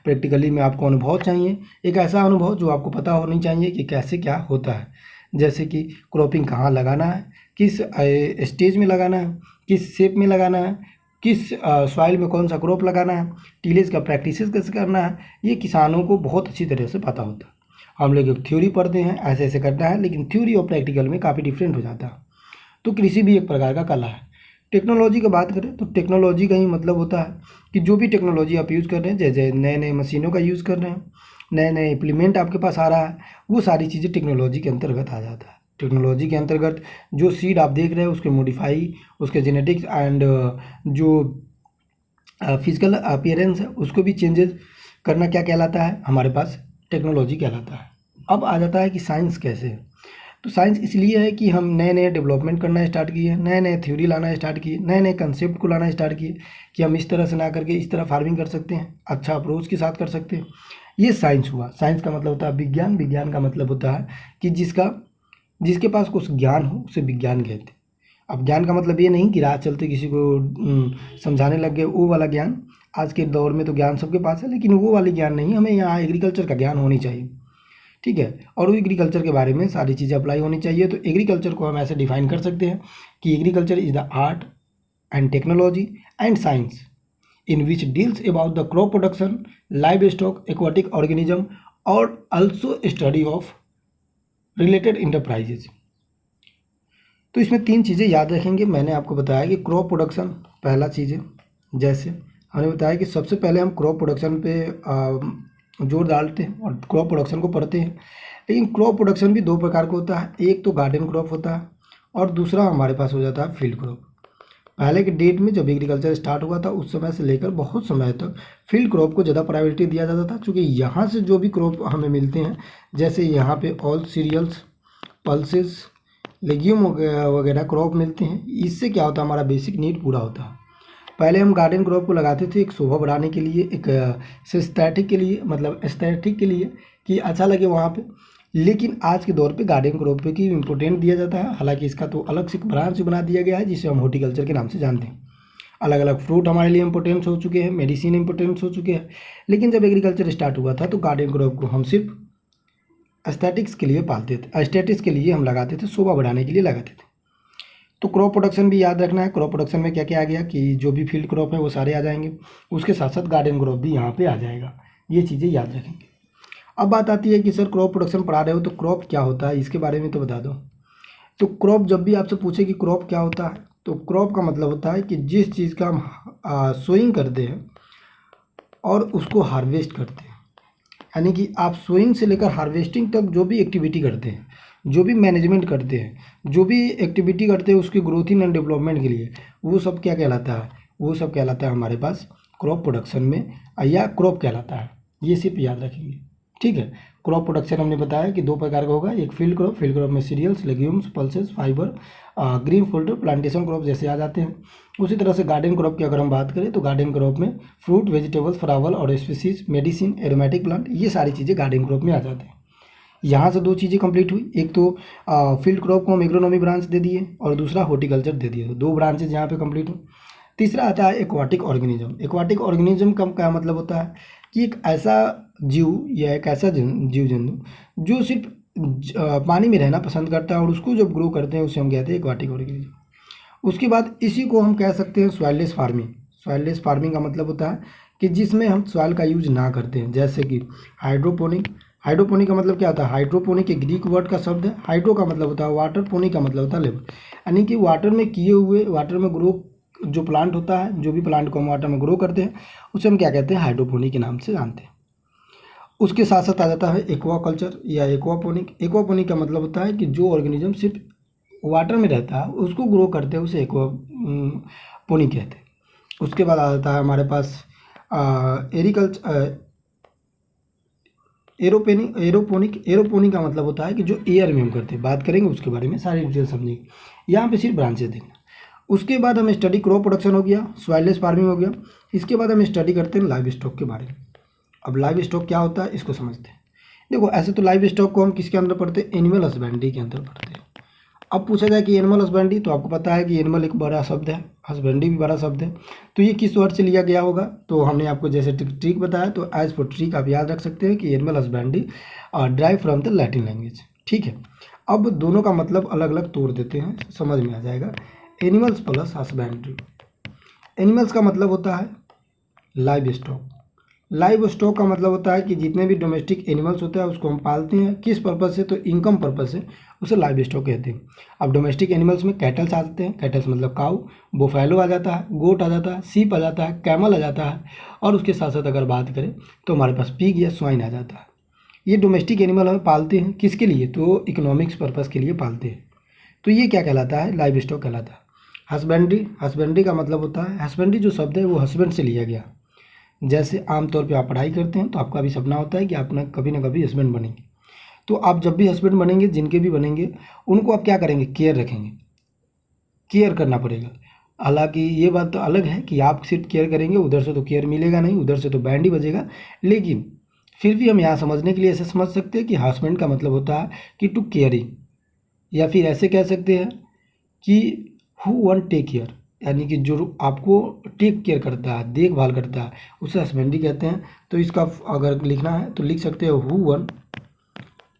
प्रैक्टिकली में आपको अनुभव चाहिए, एक ऐसा अनुभव जो आपको पता होनी चाहिए कि कैसे क्या होता है, जैसे कि क्रॉपिंग कहाँ लगाना है, किस स्टेज में लगाना है, किस शेप में लगाना है, किस सॉइल में कौन सा क्रॉप लगाना है, टीलेज का प्रैक्टिस कैसे करना है, ये किसानों को बहुत अच्छी तरह से पता होता है। हम लोग थ्योरी पढ़ते हैं ऐसे ऐसे करना है, लेकिन थ्योरी और प्रैक्टिकल में काफ़ी डिफरेंट हो जाता है। तो कृषि भी एक प्रकार का कला है। टेक्नोलॉजी की बात करें तो टेक्नोलॉजी का ही मतलब होता है कि जो भी टेक्नोलॉजी आप यूज़ कर रहे हैं, जैसे नए नए मशीनों का यूज़ कर रहे हैं, नए नए इम्प्लीमेंट आपके पास आ रहा है, वो सारी चीज़ें टेक्नोलॉजी के अंतर्गत आ जाता है। टेक्नोलॉजी के अंतर्गत जो सीड आप देख रहे हैं उसके मॉडिफाई, उसके जेनेटिक्स एंड जो फिजिकल अपीयरेंस है उसको भी चेंजेस करना क्या कहलाता है, हमारे पास टेक्नोलॉजी कहलाता है। अब आ जाता है कि साइंस कैसे है, तो साइंस इसलिए है कि हम नए नए डेवलपमेंट करना स्टार्ट किए, नए नए थ्योरी लाना स्टार्ट किए, नए नए कंसेप्ट को लाना स्टार्ट किए कि हम इस तरह से ना करके इस तरह फार्मिंग कर सकते हैं, अच्छा अप्रोच के साथ कर सकते हैं। ये साइंस हुआ। साइंस का मतलब होता है विज्ञान, विज्ञान का मतलब होता है कि जिसके पास कुछ ज्ञान हो उसे विज्ञान कहते हैं। अब ज्ञान का मतलब ये नहीं कि राह चलते किसी को समझाने लग गए, वो वाला ज्ञान। आज के दौर में तो ज्ञान सबके पास है, लेकिन वो वाली ज्ञान नहीं, हमें यहाँ एग्रीकल्चर का ज्ञान होनी चाहिए, ठीक है, और वो एग्रीकल्चर के बारे में सारी चीज़ें अप्लाई होनी चाहिए। तो एग्रीकल्चर को हम ऐसे डिफाइन कर सकते हैं कि agriculture is the art and technology and science in which deals about the crop production, livestock, aquatic organism और also study of related enterprises. तो इसमें तीन चीज़ें याद रखेंगे। मैंने आपको बताया कि क्रॉप प्रोडक्शन पहला चीज़ है, जैसे हमने बताया कि सबसे पहले हम क्रॉप प्रोडक्शन पे जोर डालते हैं और क्रॉप प्रोडक्शन को पढ़ते हैं, लेकिन क्रॉप प्रोडक्शन भी दो प्रकार का होता है, एक तो गार्डन क्रॉप होता है और दूसरा हमारे पास हो जाता है फील्ड क्रॉप। पहले के डेट में जब एग्रीकल्चर स्टार्ट हुआ था उस समय से लेकर बहुत समय तक फील्ड क्रॉप को ज़्यादा प्रायोरिटी दिया जाता था, क्योंकि यहाँ से जो भी क्रॉप हमें मिलते हैं, जैसे यहाँ पे ऑल सीरियल्स, पल्सेस, लेग्यूम वगैरह क्रॉप मिलते हैं। इससे क्या होता है, हमारा बेसिक नीड पूरा होता है। पहले हम गार्डन क्रॉप को लगाते थे एक शोभा बढ़ाने के लिए, एक सिस्थेटिक के लिए, मतलब एस्थेटिक के लिए कि अच्छा लगे वहाँ पे। लेकिन आज के दौर पे गार्डन क्रॉप पे की इम्पोर्टेंट दिया जाता है। हालांकि इसका तो अलग से ब्रांच बना दिया गया है जिसे हम हॉर्टिकल्चर के नाम से जानते हैं। अलग अलग फ्रूट हमारे लिए इंपॉर्टेंस हो चुके हैं, मेडिसिन इंपॉर्टेंस हो चुके हैं। लेकिन जब एग्रीकल्चर स्टार्ट हुआ था तो गार्डन क्रॉप को हम सिर्फ एस्थेटिक्स के लिए पालते थे, एस्थेटिक्स के लिए हम लगाते थे, शोभा बढ़ाने के लिए लगाते थे। तो क्रॉप प्रोडक्शन भी याद रखना है। क्रॉप प्रोडक्शन में क्या क्या आ गया कि जो भी फील्ड क्रॉप है वो सारे आ जाएंगे, उसके साथ साथ गार्डन क्रॉप भी यहाँ पे आ जाएगा। ये चीज़ें याद रखेंगे। अब बात आती है कि सर क्रॉप प्रोडक्शन पढ़ा रहे हो तो क्रॉप क्या होता है, इसके बारे में तो बता दो। तो क्रॉप जब भी आपसे पूछे कि क्रॉप क्या होता है, तो क्रॉप का मतलब होता है कि जिस चीज़ का हम सोइंग करते हैं और उसको हार्वेस्ट करते हैं, यानी कि आप सोइंग से लेकर हार्वेस्टिंग तक जो भी एक्टिविटी करते हैं, जो भी मैनेजमेंट करते हैं, जो भी एक्टिविटी करते हैं उसकी ग्रोथिंग एंड डेवलपमेंट के लिए, वो सब क्या कहलाता है, वो सब कहलाता है हमारे पास क्रॉप प्रोडक्शन में, या क्रॉप कहलाता है। ये सिर्फ याद रखेंगे, ठीक है। क्रॉप प्रोडक्शन हमने बताया कि 2 प्रकार का होगा, एक फील्ड क्रॉप, फील्ड क्रॉप में cereals, legumes, pulses, fibre, green fodder, plantation crop जैसे आ जाते हैं। उसी तरह से गार्डन क्रॉप की अगर हम बात करें तो गार्डन क्रॉप में फ्रूट, वेजिटेबल्स, फ्लावर और स्पीसीज, मेडिसिन, एरोमेटिक प्लांट, ये सारी चीज़ें गार्डन क्रॉप में आ जाते हैं। यहाँ से 2 चीज़ें कंप्लीट हुई, एक तो फील्ड क्रॉप को हम एग्रोनॉमी ब्रांच दे दिए और दूसरा हॉर्टिकल्चर दे दिए, तो 2 ब्रांचेज यहाँ पे कंप्लीट हुई। तीसरा आता है एक्वाटिक ऑर्गेनिज्म। एक्वाटिक ऑर्गेनिज्म का क्या मतलब होता है कि एक ऐसा जीव या एक ऐसा जीव जंतु जो सिर्फ पानी में रहना पसंद करता है और उसको जब ग्रो करते हैं उसे हम कहते हैं एक्वाटिक ऑर्गेनिज्म। उसके बाद इसी को हम कह सकते हैं सॉइललेस फार्मिंग। सॉइललेस फार्मिंग का मतलब होता है कि जिसमें हम सॉइल का यूज ना करते हैं, जैसे कि हाइड्रोपोनिक। हाइड्रोपोनिक का मतलब क्या होता है, हाइड्रोपोनिक एक ग्रीक वर्ड का शब्द है। हाइड्रो का मतलब होता है वाटर, पोनिक का मतलब होता है लेवल, यानी कि वाटर में किए हुए, वाटर में ग्रो जो प्लांट होता है, जो भी प्लांट को हम वाटर में ग्रो करते हैं उसे हम क्या कहते हैं, हाइड्रोपोनिक के नाम से जानते हैं। उसके साथ साथ आ जाता है एक्वाकल्चर या एक्वापोनिक। एक्वापोनिक का मतलब होता है कि जो ऑर्गेनिज्म सिर्फ वाटर में रहता है उसको ग्रो करते हैं, उसे एक्वापोनिक कहते हैं। उसके बाद आ जाता है हमारे पास एरोपोनिक का मतलब होता है कि जो एयर में हम करते हैं, बात करेंगे उसके बारे में, सारी डिटेल समझेंगे। यहाँ पे सिर्फ ब्रांचेस देखना। उसके बाद हम स्टडी क्रॉप प्रोडक्शन हो गया, सॉइललेस फार्मिंग हो गया। इसके बाद हम स्टडी करते हैं लाइव स्टॉक के बारे में। अब लाइव स्टॉक क्या होता है इसको समझते हैं। देखो ऐसे तो लाइव स्टॉक को हम किसके अंदर पढ़ते हैं, एनिमल हस्बेंड्री के अंदर पढ़ते हैं। अब पूछा जाए कि एनिमल हस्बेंड्री, तो आपको पता है कि एनिमल एक बड़ा शब्द है, हस्बेंड्री भी बड़ा शब्द है। तो ये किस वर्ड से लिया गया होगा, तो हमने आपको जैसे ट्रिक बताया, तो एज फॉर ट्रिक आप याद रख सकते हैं कि animal husbandry drive from the Latin language, ठीक है। अब दोनों का मतलब अलग अलग तोड़ देते हैं, समझ में आ जाएगा। Animals plus husbandry. एनिमल्स का मतलब होता है लाइव स्टॉक। लाइव स्टॉक का मतलब होता है कि जितने भी डोमेस्टिक एनिमल्स होते हैं उसको हम पालते हैं, किस पर्पज़ से, तो इनकम पर्पज़ से, उसे लाइव स्टॉक कहते हैं। अब डोमेस्टिक एनिमल्स में कैटल्स आ जाते हैं, कैटल्स मतलब काऊ, बोफैलो आ जाता है, गोट आ जाता है, सीप आ जाता है, कैमल आ जाता है, और उसके साथ साथ अगर बात करें तो हमारे पास पिग या स्वाइन आ जाता है। ये डोमेस्टिक एनिमल हम पालते हैं किसके लिए, तो इकोनॉमिक्स पर्पज़ के लिए पालते हैं। तो ये क्या कहलाता है, लाइव स्टॉक कहलाता है। हस्बेंड्री, हस्बेंड्री का मतलब होता है, हस्बेंड्री जो शब्द है वो हस्बैंड से लिया गया। जैसे आमतौर पे आप पढ़ाई करते हैं तो आपका भी सपना होता है कि आप कभी ना कभी हस्बैंड बनेंगे। तो आप जब भी हस्बैंड बनेंगे, जिनके भी बनेंगे, उनको आप क्या करेंगे, केयर रखेंगे, केयर करना पड़ेगा। हालांकि ये बात तो अलग है कि आप सिर्फ केयर करेंगे, उधर से तो केयर मिलेगा नहीं, उधर से तो बैंड ही बजेगा। लेकिन फिर भी हम यहाँ समझने के लिए ऐसे समझ सकते हैं कि हस्बैंड का मतलब होता है कि टू केयरिंग, या फिर ऐसे कह सकते हैं कि हु वन टेक केयर, यानी कि जो आपको टेक केयर करता है, देखभाल करता है, उसे हस्बेंड्री कहते हैं। तो इसका अगर लिखना है तो लिख सकते हो who one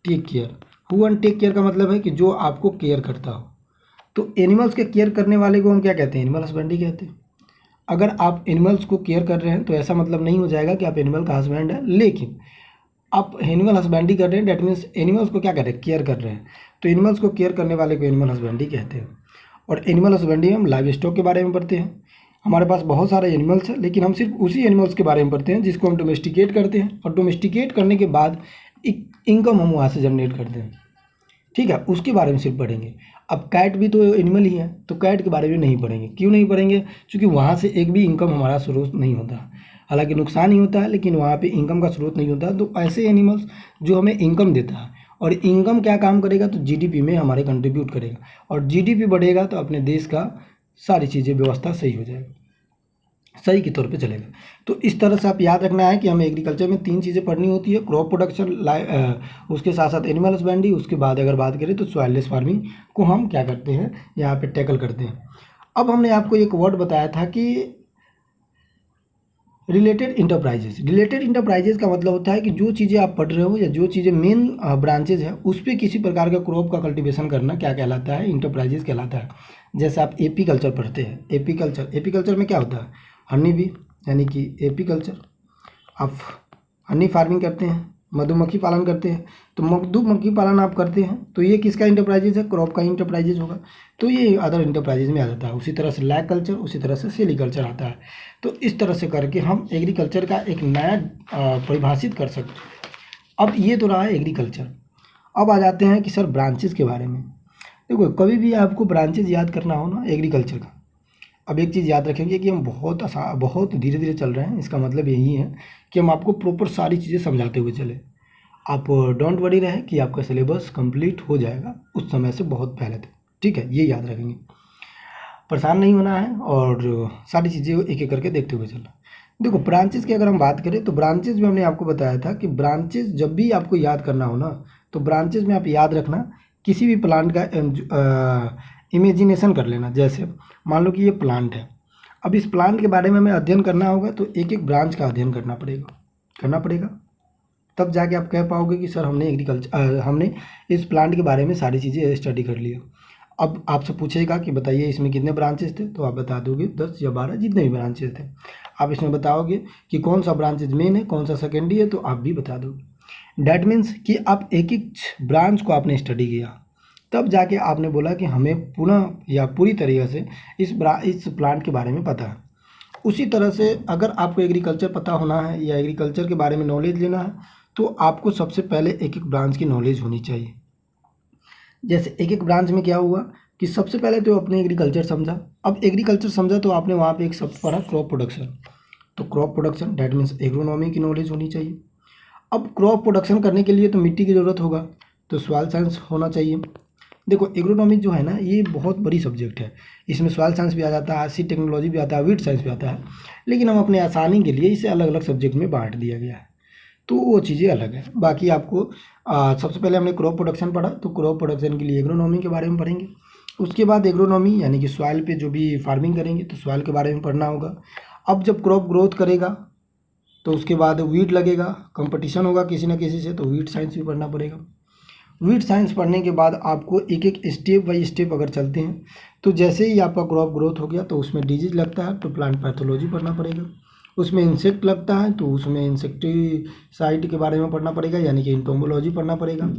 take care. Who one take care का मतलब है कि जो आपको केयर करता हो। तो एनिमल्स के केयर करने वाले को हम क्या कहते हैं, एनिमल हस्बेंड्री कहते हैं। अगर आप एनिमल्स को केयर कर रहे हैं तो ऐसा मतलब नहीं हो जाएगा कि आप एनिमल का हस्बैंड है, लेकिन आप एनिमल हस्बेंड्री कर रहे हैं, डैट मीन्स एनिमल्स को क्या कर रहे हैं, केयर कर रहे हैं। तो एनिमल्स को केयर करने वाले को एनिमल हस्बेंड्री कहते हैं। और एनिमल हस्बेंड्री में हम लाइव स्टॉक के बारे में पढ़ते हैं। हमारे पास बहुत सारे एनिमल्स हैं, लेकिन हम सिर्फ उसी एनिमल्स के बारे में पढ़ते हैं जिसको हम डोमेस्टिकेट करते हैं, और डोमेस्टिकेट करने के बाद एक इनकम हम वहाँ से जनरेट करते हैं, ठीक है। उसके बारे में सिर्फ पढ़ेंगे। अब कैट भी तो एनिमल ही है, तो कैट के बारे में नहीं पढ़ेंगे। क्यों नहीं पढ़ेंगे, क्योंकि वहाँ से एक भी इनकम हमारा स्रोत नहीं होता। हालांकि नुकसान ही होता है, लेकिन वहाँ पे इनकम का स्रोत नहीं होता। तो ऐसे एनिमल्स जो हमें इनकम देता है और इनकम क्या काम करेगा, तो जीडीपी में हमारे कंट्रीब्यूट करेगा, और जीडीपी बढ़ेगा तो अपने देश का सारी चीज़ें व्यवस्था सही हो जाएगा, सही के तौर पे चलेगा। तो इस तरह से आप याद रखना है कि हमें एग्रीकल्चर में 3 चीज़ें पढ़नी होती है, क्रॉप प्रोडक्शन, उसके साथ साथ एनिमल हस्बेंड्री, उसके बाद अगर बात करें तो सॉइललेस फार्मिंग को हम क्या करते हैं, यहाँ पे टैकल करते हैं। अब हमने आपको एक वर्ड बताया था कि रिलेटेड इंटरप्राइजेज का मतलब होता है कि जो चीज़ें आप पढ़ रहे हो या जो चीज़ें मेन ब्रांचेज है उस पर किसी प्रकार का क्रॉप का कल्टीवेशन करना क्या कहलाता है, इंटरप्राइजेज कहलाता है। जैसे आप एपी कल्चर पढ़ते हैं, एपी कल्चर में क्या होता है, हनी बी यानी कि एपी कल्चर, आप हनी फार्मिंग करते हैं, मधुमक्खी पालन करते हैं, तो मधुमक्खी पालन आप करते हैं तो ये किसका इंटरप्राइजेज है, क्रॉप का इंटरप्राइजेज होगा, तो ये अदर इंटरप्राइजेज में आ जाता है। उसी तरह से लैग कल्चर, उसी तरह से सेरीकल्चर आता है। तो इस तरह से करके हम एग्रीकल्चर का एक नया परिभाषित कर सकते हैं। अब ये तो रहा है एग्रीकल्चर। अब आ जाते हैं कि सर ब्रांचेस के बारे में। देखो कभी भी आपको ब्रांचेज याद करना हो ना एग्रीकल्चर का, अब एक चीज़ याद रखेंगे कि हम बहुत धीरे धीरे चल रहे हैं, इसका मतलब यही है कि हम आपको प्रॉपर सारी चीज़ें समझाते हुए चले। आप डोंट वरी रहे कि आपका सिलेबस कंप्लीट हो जाएगा उस समय से बहुत पहले तक, ठीक है, ये याद रखेंगे, परेशान नहीं होना है और सारी चीज़ें एक एक करके देखते हुए चलना। देखो ब्रांचेस की अगर हम बात करें तो ब्रांचेस में हमने आपको बताया था कि ब्रांचेस जब भी आपको याद करना हो ना, तो ब्रांचेस में आप याद रखना किसी भी प्लांट का इमेजिनेशन कर लेना। जैसे मान लो कि ये प्लांट है, अब इस प्लांट के बारे में हमें अध्ययन करना होगा तो एक एक ब्रांच का अध्ययन करना पड़ेगा, तब जाके आप कह पाओगे कि सर हमने इस प्लांट के बारे में सारी चीज़ें स्टडी कर लिया। अब आपसे पूछेगा कि बताइए इसमें कितने ब्रांचेस थे, तो आप बता दोगे 10 या 12 जितने भी ब्रांचेस थे। आप इसमें बताओगे कि कौन सा ब्रांचेज मेन है, कौन सा सेकेंडरी है, तो आप भी बता दोगे। डैट मीन्स कि आप एक एक ब्रांच को आपने स्टडी किया, तब जाके आपने बोला कि हमें पुनः या पूरी तरीके से इस प्लांट के बारे में पता है। उसी तरह से अगर आपको एग्रीकल्चर पता होना है या एग्रीकल्चर के बारे में नॉलेज लेना है, तो आपको सबसे पहले एक एक ब्रांच की नॉलेज होनी चाहिए। जैसे एक एक ब्रांच में क्या हुआ कि सबसे पहले तो आपने एग्रीकल्चर समझा। अब एग्रीकल्चर समझा तो आपने वहाँ पे एक शब्द पढ़ा क्रॉप प्रोडक्शन, तो crop production that means agronomy की नॉलेज होनी चाहिए। अब क्रॉप प्रोडक्शन करने के लिए तो मिट्टी की ज़रूरत होगा, तो सॉइल साइंस होना चाहिए। देखो एग्रोनॉमी जो है ना ये बहुत बड़ी सब्जेक्ट है, इसमें सॉइल साइंस भी आ जाता है, सीड टेक्नोलॉजी भी आता है, वीड साइंस भी आता है, लेकिन हम अपने आसानी के लिए इसे अलग अलग सब्जेक्ट में बांट दिया गया है, तो वो चीज़ें अलग है। बाकी आपको सबसे पहले हमने क्रॉप प्रोडक्शन पढ़ा, तो क्रॉप प्रोडक्शन के लिए एग्रोनॉमी के बारे में पढ़ेंगे। उसके बाद एग्रोनॉमी यानी कि सॉइल पे जो भी फार्मिंग करेंगे तो सॉइल के बारे में पढ़ना होगा। अब जब क्रॉप ग्रोथ करेगा तो उसके बाद वीड लगेगा, कंपटीशन होगा किसी न किसी से, तो वीड साइंस भी पढ़ना पड़ेगा। वीड साइंस पढ़ने के बाद आपको एक एक स्टेप बाई स्टेप अगर चलते हैं तो जैसे ही आपका क्रॉप ग्रोथ हो गया तो उसमें डिजीज लगता है तो प्लांट पैथोलॉजी पढ़ना पड़ेगा। उसमें इंसेक्ट लगता है तो उसमें इंसेक्टिसाइड के बारे में पढ़ना पड़ेगा यानी कि इंटोमोलॉजी पढ़ना पड़ेगा।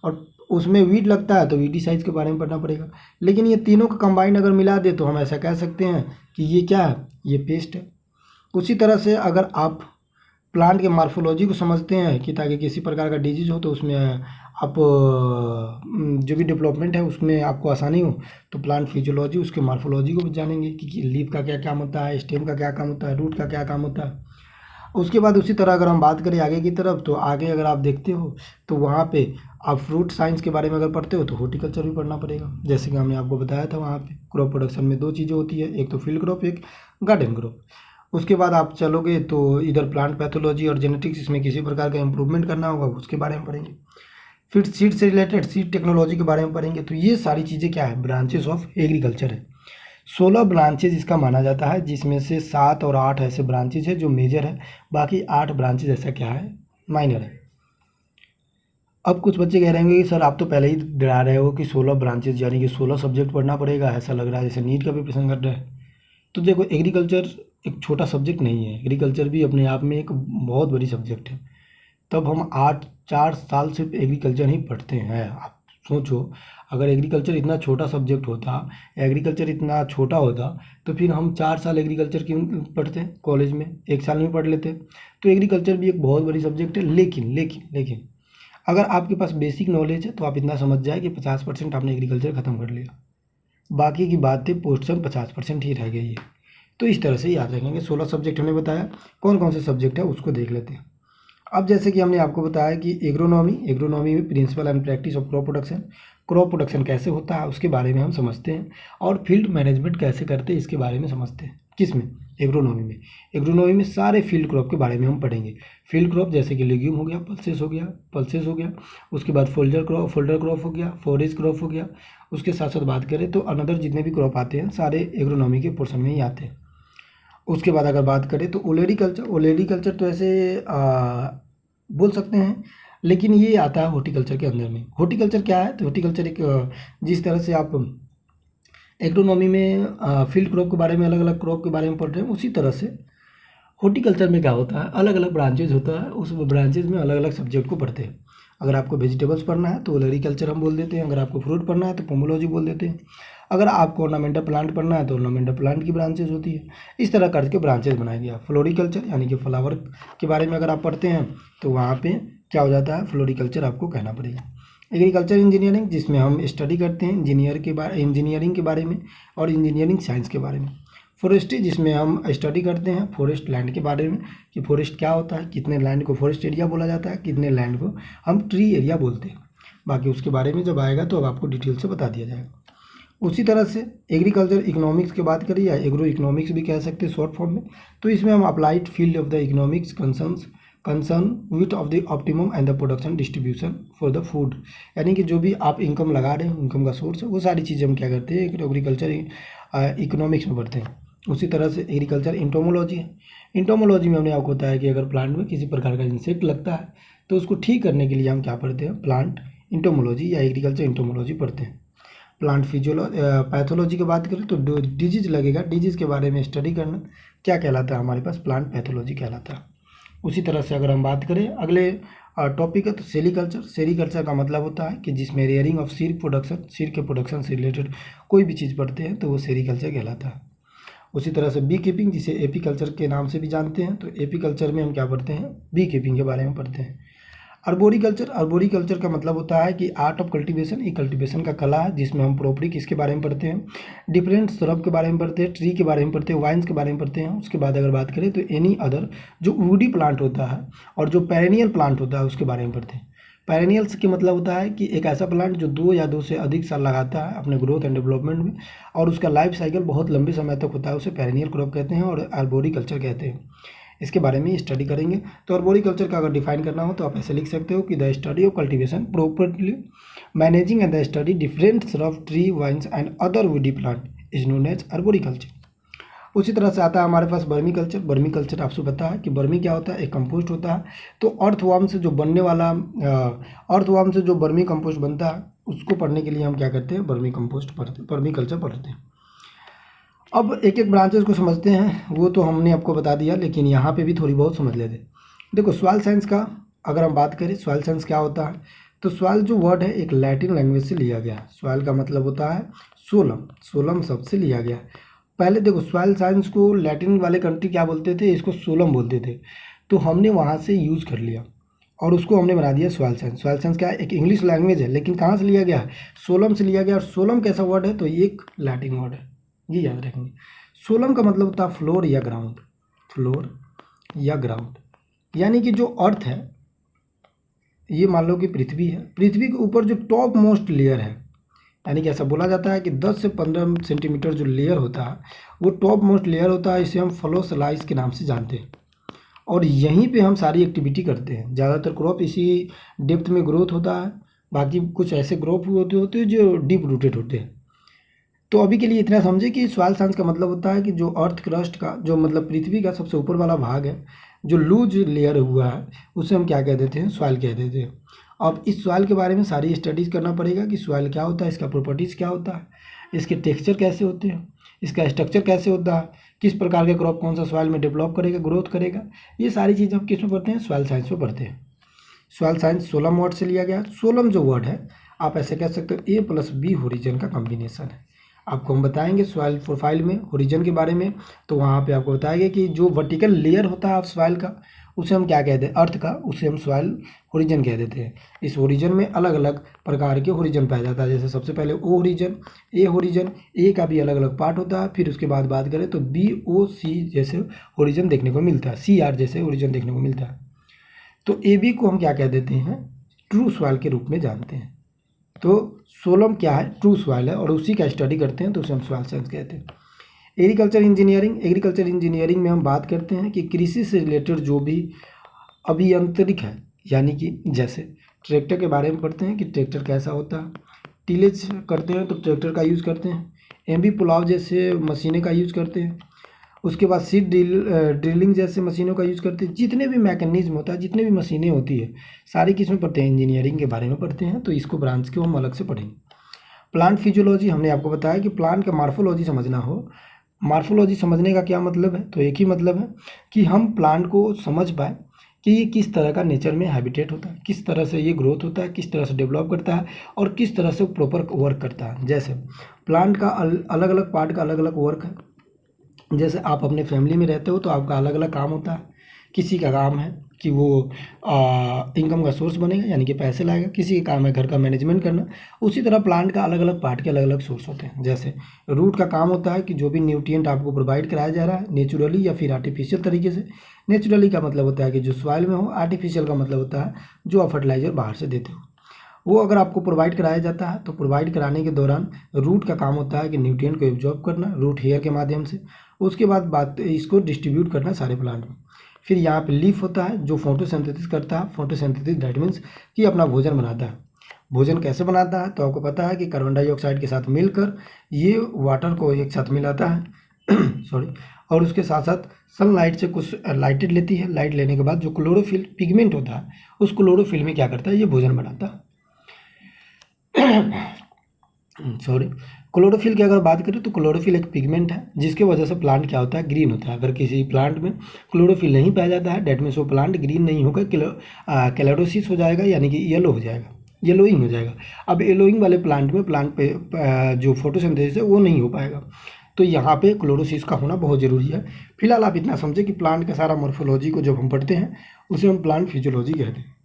और उसमें वीड लगता है तो वीडीसाइड के बारे में पढ़ना पड़ेगा। लेकिन ये तीनों का कंबाइन अगर मिला दे तो हम ऐसा कह सकते हैं कि ये क्या है, ये पेस्ट है। उसी तरह से अगर आप प्लांट के मार्फोलॉजी को समझते हैं कि ताकि किसी प्रकार का डिजीज हो तो उसमें आप जो भी डेवलपमेंट है उसमें आपको आसानी हो, तो प्लांट फिजियोलॉजी उसके मार्फोलॉजी को भी जानेंगे कि लीफ का क्या काम होता है, स्टेम का क्या काम होता है, रूट का क्या काम होता है। उसके बाद उसी तरह अगर हम बात करें आगे की तरफ, तो आगे अगर आप देखते हो तो वहाँ पे आप फ्रूट साइंस के बारे में अगर पढ़ते हो तो हॉर्टिकल्चर भी पढ़ना पड़ेगा। जैसे कि हमने आपको बताया था वहाँ पे क्रॉप प्रोडक्शन में 2 चीज़ें होती है, एक तो फील्ड क्रॉप, एक गार्डन क्रॉप। उसके बाद आप चलोगे तो इधर प्लांट पैथोलॉजी और जेनेटिक्स, इसमें किसी प्रकार का इंप्रूवमेंट करना होगा उसके बारे में पढ़ेंगे। फिर सीड से रिलेटेड सीड टेक्नोलॉजी के बारे में पढ़ेंगे। तो ये सारी चीज़ें क्या है, ब्रांचेस ऑफ एग्रीकल्चर है। 16 ब्रांचेज इसका माना जाता है, जिसमें से 7 और 8 ऐसे ब्रांचेज है जो मेजर है, बाकी 8 ब्रांचेज ऐसा क्या है, माइनर है। अब कुछ बच्चे कह रहे होंगे कि सर आप तो पहले ही डरा रहे हो कि 16 ब्रांचेज यानी कि 16 सब्जेक्ट पढ़ना पड़ेगा, ऐसा लग रहा है जैसे नीट का प्रिपरेशन कर रहे हैं। तो देखो एग्रीकल्चर एक छोटा सब्जेक्ट नहीं है, एग्रीकल्चर भी अपने आप में एक बहुत बड़ी सब्जेक्ट है। तब हम 4 साल सिर्फ एग्रीकल्चर ही पढ़ते हैं। आप सोचो अगर एग्रीकल्चर इतना छोटा सब्जेक्ट होता, एग्रीकल्चर इतना छोटा होता, तो फिर हम 4 साल एग्रीकल्चर क्यों पढ़ते हैं, कॉलेज में 1 साल में पढ़ लेते। तो एग्रीकल्चर भी एक बहुत बड़ी सब्जेक्ट है। लेकिन अगर आपके पास बेसिक नॉलेज है तो आप इतना समझ जाए कि 50% आपने एग्रीकल्चर ख़त्म कर लिया, बाकी की बातें पोर्शन 50% ही रह गई है। तो इस तरह से याद रखेंगे। 16 सब्जेक्ट हमने बताया, कौन कौन से सब्जेक्ट है उसको देख लेते हैं। अब जैसे कि हमने आपको बताया कि एग्रोनॉमी में principle and practice of crop production कैसे होता है उसके बारे में हम समझते हैं, और फील्ड मैनेजमेंट कैसे करते हैं इसके बारे में समझते हैं। किसमें? एग्रोनॉमी में सारे फील्ड क्रॉप के बारे में हम पढ़ेंगे। फील्ड क्रॉप जैसे कि लेग्यूम हो गया, पल्सेस हो गया, उसके बाद फोल्डर क्रॉप हो गया, फॉरेज क्रॉप हो गया। उसके साथ साथ बात करें तो अनदर जितने भी क्रॉप आते हैं सारे एग्रोनॉमी के पोर्शन में ही आते हैं। उसके बाद अगर बात करें तो ओलेरीकल्चर तो ऐसे बोल सकते हैं, लेकिन ये आता है हॉर्टिकल्चर के अंदर में। हॉर्टिकल्चर क्या है? तो हॉर्टिकल्चर एक जिस तरह से आप एग्रोनॉमी में फील्ड क्रॉप के बारे में, अलग अलग क्रॉप के बारे में पढ़ रहे हैं, उसी तरह से हॉर्टिकल्चर में क्या होता है, अलग अलग ब्रांचेज होता है, उस ब्रांचेज में अलग अलग सब्जेक्ट को पढ़ते हैं। अगर आपको वेजिटेबल्स पढ़ना है तो ओलेरीकल्चर हम बोल देते हैं, अगर आपको फ्रूट पढ़ना है तो पोमोलॉजी बोल देते हैं, अगर आपको ऑर्नामेंटल प्लांट पढ़ना है तो ऑर्नामेंटल प्लांट की ब्रांचेज होती है। इस तरह करके ब्रांचेज बनाया गया। फ्लोरिकल्चर यानी कि फ्लावर के बारे में अगर आप पढ़ते हैं तो वहाँ पे क्या हो जाता है, फ्लोरिकल्चर आपको कहना पड़ेगा। एग्रीकल्चर इंजीनियरिंग जिसमें हम स्टडी करते हैं इंजीनियरिंग के बारे में और इंजीनियरिंग साइंस के बारे में। फॉरेस्ट्री जिसमें हम स्टडी करते हैं फॉरेस्ट लैंड के बारे में कि फॉरेस्ट क्या होता है, कितने लैंड को फॉरेस्ट एरिया बोला जाता है, कितने लैंड को हम ट्री एरिया बोलते हैं। बाकी उसके बारे में जब आएगा तो अब आपको डिटेल से बता दिया जाएगा। उसी तरह से एग्रीकल्चर इकोनॉमिक्स की बात करें या एग्रो इकोनॉमिक्स भी कह सकते हैं शॉर्ट फॉर्म में, तो इसमें हम applied field of the economics concern width of the optimum and the production distribution for the food, यानी कि जो भी आप इनकम लगा रहे हैं, इनकम का सोर्स है, वो सारी चीज़ें हम क्या करते हैं एग्रीकल्चर इकोनॉमिक्स में पढ़ते हैं। उसी तरह से एग्रीकल्चर इंटोमोलॉजी है। इंटोमोलॉजी में हमने आपको बताया कि अगर प्लांट में किसी प्रकार का इंसेक्ट लगता है तो उसको ठीक करने के लिए हम क्या पढ़ते हैं, प्लांट इंटोमोलॉजी या एग्रीकल्चर इंटोमोलॉजी पढ़ते हैं। प्लांट पैथोलॉजी की बात करें तो डिजीज लगेगा, डिजीज़ के बारे में स्टडी करना क्या कहलाता है, हमारे पास प्लांट पैथोलॉजी कहलाता है। उसी तरह से अगर हम बात करें अगले टॉपिक है तो सेरीकल्चर का मतलब होता है कि जिसमें रेयरिंग ऑफ सीर के प्रोडक्शन से रिलेटेड कोई भी चीज़ पढ़ते हैं तो वो सेरीकल्चर कहलाता है। उसी तरह से बी कीपिंग जिसे एपीकल्चर के नाम से भी जानते हैं, तो एपीकल्चर में हम क्या पढ़ते हैं, बी कीपिंग के बारे में पढ़ते हैं। अर्बोरिकल्चर का मतलब होता है कि आर्ट ऑफ कल्टीवेशन, ये कल्टीवेशन का कला है जिसमें हम प्रॉपर्टी किसके बारे में पढ़ते हैं, डिफरेंट श्रब के बारे में पढ़ते हैं, ट्री के बारे में पढ़ते हैं, वाइन्स के बारे में पढ़ते हैं। उसके बाद अगर बात करें तो एनी अदर जो वुडी प्लांट होता है और जो पेरेनियल प्लांट होता है उसके बारे में पढ़ते हैं। पेरेनियल्स के मतलब होता है कि एक ऐसा प्लांट जो 2 या 2 से अधिक साल लगाता है अपने ग्रोथ एंड डेवलपमेंट में और उसका लाइफ साइकिल बहुत लंबे समय तक होता है, उसे पेरेनियल क्रॉप कहते हैं और आर्बोरिकल्चर कहते हैं। इसके बारे में स्टडी करेंगे। तो आर्बोरिकल्चर का अगर डिफाइन करना हो तो आप ऐसे लिख सकते हो कि the study of cultivation properly managing and the study different shrub tree vines and other woody plant is known as arboriculture. उसी तरह से आता है हमारे पास बर्मी कल्चर आपसे पता है कि बर्मी क्या होता है, एक कंपोस्ट होता है। तो अर्थवर्म से जो बनने वाला अर्थवर्म से जो बर्मी कंपोस्ट बनता है उसको पढ़ने के लिए हम क्या करते हैं, बर्मी कल्चर पढ़ते हैं। अब एक एक ब्रांचेस को समझते हैं, वो तो हमने आपको बता दिया, लेकिन यहाँ पे भी थोड़ी बहुत समझ लेते हैं। देखो सॉइल साइंस का अगर हम बात करें, सॉइल साइंस क्या होता है, तो सॉइल जो वर्ड है एक लैटिन लैंग्वेज से लिया गया है। सॉइल का मतलब होता है सोलम शब्द से लिया गया है। पहले देखो सॉइल साइंस को लैटिन वाले कंट्री क्या बोलते थे, इसको सोलम बोलते थे, तो हमने वहाँ से यूज़ कर लिया और उसको हमने बना दिया सॉइल साइंस। सॉइल साइंस क्या है, एक इंग्लिश लैंग्वेज है, लेकिन कहाँ से लिया गया है, सोलम से लिया गया। और सोलम कैसा वर्ड है, तो ये एक लैटिन वर्ड है, ये याद रखेंगे। सोलम का मतलब होता है फ्लोर या ग्राउंड, यानी कि जो अर्थ है, ये मान लो कि पृथ्वी है, पृथ्वी के ऊपर जो टॉप मोस्ट लेयर है, यानी कि ऐसा बोला जाता है कि 10 से 15 सेंटीमीटर जो लेयर होता है वो टॉप मोस्ट लेयर होता है, इसे हम फ्लोसलाइस के नाम से जानते हैं। और यहीं पे हम सारी एक्टिविटी करते हैं, ज़्यादातर क्रॉप इसी डेप्थ में ग्रोथ होता है, बाकी कुछ ऐसे क्रॉप होते हैं जो डीप रूटेड होते हैं। तो अभी के लिए इतना समझे कि सॉइल साइंस का मतलब होता है कि जो अर्थ क्रस्ट का जो मतलब पृथ्वी का सबसे ऊपर वाला भाग है, जो लूज लेयर हुआ है, उसे हम क्या कह देते हैं, सॉइल कह देते हैं। अब इस सॉइल के बारे में सारी स्टडीज़ करना पड़ेगा कि सॉइल क्या होता है, इसका प्रॉपर्टीज़ क्या होता है, इसके टेक्सचर कैसे होते हैं, इसका स्ट्रक्चर कैसे होता है, किस प्रकार के क्रॉप कौन सा सॉइल में डेवलप करेगा, ग्रोथ करेगा, ये सारी चीज़ हम किस में पढ़ते हैं, सॉइल साइंस में पढ़ते हैं। सॉइल साइंस सोलम वर्ड से लिया गया। सोलम जो वर्ड है आप ऐसे कह सकते हो A+B होरिजन का कॉम्बिनेशन है। आपको हम बताएंगे सॉइल प्रोफाइल में होरिजन के बारे में, तो वहाँ पे आपको बताएंगे कि जो वर्टिकल लेयर होता है सॉइल का उसे हम क्या कहते हैं, अर्थ का, उसे हम सॉइल होरिजन कह देते हैं। इस होरिजन में अलग अलग प्रकार के होरिजन पाया जाता है, जैसे सबसे पहले ओ होरिजन, ए होरिजन, ए का भी अलग अलग पार्ट होता है। फिर उसके बाद बात करें तो BOC जैसे होरिजन देखने को मिलता है, CR जैसे होरिजन देखने को मिलता है। तो ए बी को हम क्या कह देते हैं, ट्रू सॉइल के रूप में जानते हैं। तो सोलम क्या है, ट्रू सॉइल है, और उसी का स्टडी करते हैं तो उसे हम सॉइल साइंस कहते हैं। एग्रीकल्चर इंजीनियरिंग में हम बात करते हैं कि कृषि से रिलेटेड जो भी अभियांत्रिक है, यानी कि जैसे ट्रैक्टर के बारे में पढ़ते हैं कि ट्रैक्टर कैसा होता है, टिलेज करते हैं तो ट्रैक्टर का यूज़ करते हैं, एमबी पुलाव जैसे मशीनें का यूज़ करते हैं, उसके बाद सीड ड्रिलिंग जैसे मशीनों का यूज़ करते हैं। जितने भी मैकेनिज्म होता है, जितने भी मशीनें होती है, सारी किसमें पढ़ते हैं, इंजीनियरिंग के बारे में पढ़ते हैं। तो इसको ब्रांच को हम अलग से पढ़ेंगे। प्लांट फिजियोलॉजी, हमने आपको बताया कि प्लांट का मार्फोलॉजी समझना हो। मार्फोलॉजी समझने का क्या मतलब है, तो एक ही मतलब है कि हम प्लांट को समझ पाए कि ये किस तरह का नेचर में हैबिटेट होता है, किस तरह से ये ग्रोथ होता है, किस तरह से डेवलप करता है और किस तरह से प्रॉपर वर्क करता है। जैसे प्लांट का अलग अलग पार्ट का अलग अलग वर्क है। जैसे आप अपने फैमिली में रहते हो तो आपका अलग अलग काम होता है। किसी का काम है कि वो इनकम का सोर्स बनेगा, यानी कि पैसे लाएगा। किसी का काम है घर का मैनेजमेंट करना। उसी तरह प्लांट का अलग अलग पार्ट के अलग अलग सोर्स होते हैं। जैसे रूट का काम होता है कि जो भी न्यूट्रिएंट आपको प्रोवाइड कराया जा रहा है नेचुरली या फिर आर्टिफिशियल तरीके से। नेचुरली का मतलब होता है कि जो सॉइल में हो, आर्टिफिशियल का मतलब होता है जो आप फर्टिलाइजर बाहर से देते हो, वो अगर आपको प्रोवाइड कराया जाता है तो प्रोवाइड कराने के दौरान रूट का काम होता है कि न्यूट्रिएंट को एब्जॉर्ब करना रूट हेयर के माध्यम से। उसके बाद बात इसको डिस्ट्रीब्यूट करना सारे प्लांट में। फिर यहाँ पे लीफ होता है जो फोटोसिंथेसिस करता है। फोटोसिंथेसिस दैट मीन्स कि अपना भोजन बनाता है। भोजन कैसे बनाता है, तो आपको पता है कि कार्बन डाइऑक्साइड के साथ मिलकर ये वाटर को एक साथ मिलाता है सॉरी, और उसके साथ साथ सनलाइट से कुछ लाइटेड लेती है। लाइट लेने के बाद जो क्लोरोफिल पिगमेंट होता है, उस क्लोरोफिल में क्या करता है, ये भोजन बनाता है सॉरी। क्लोरोफिल की अगर बात करें तो क्लोरोफिल एक पिगमेंट है जिसके वजह से प्लांट क्या होता है, ग्रीन होता है। अगर किसी प्लांट में क्लोरोफिल नहीं पाया जाता है, डेट मीन्स वो प्लांट ग्रीन नहीं होगा, क्लेरोसिस हो जाएगा, यानी कि येलो हो जाएगा, येलोइंग हो जाएगा। अब येलोइंग वाले प्लांट में प्लांट पे जो फोटोसिंथेसिस है वो नहीं हो पाएगा। तो यहाँ पे क्लोरोसिस का होना बहुत ज़रूरी है। फिलहाल आप इतना समझे कि प्लांट का सारा मॉर्फोलॉजी को जब हम पढ़ते हैं उसे हम प्लांट फिजियोलॉजी कहते हैं।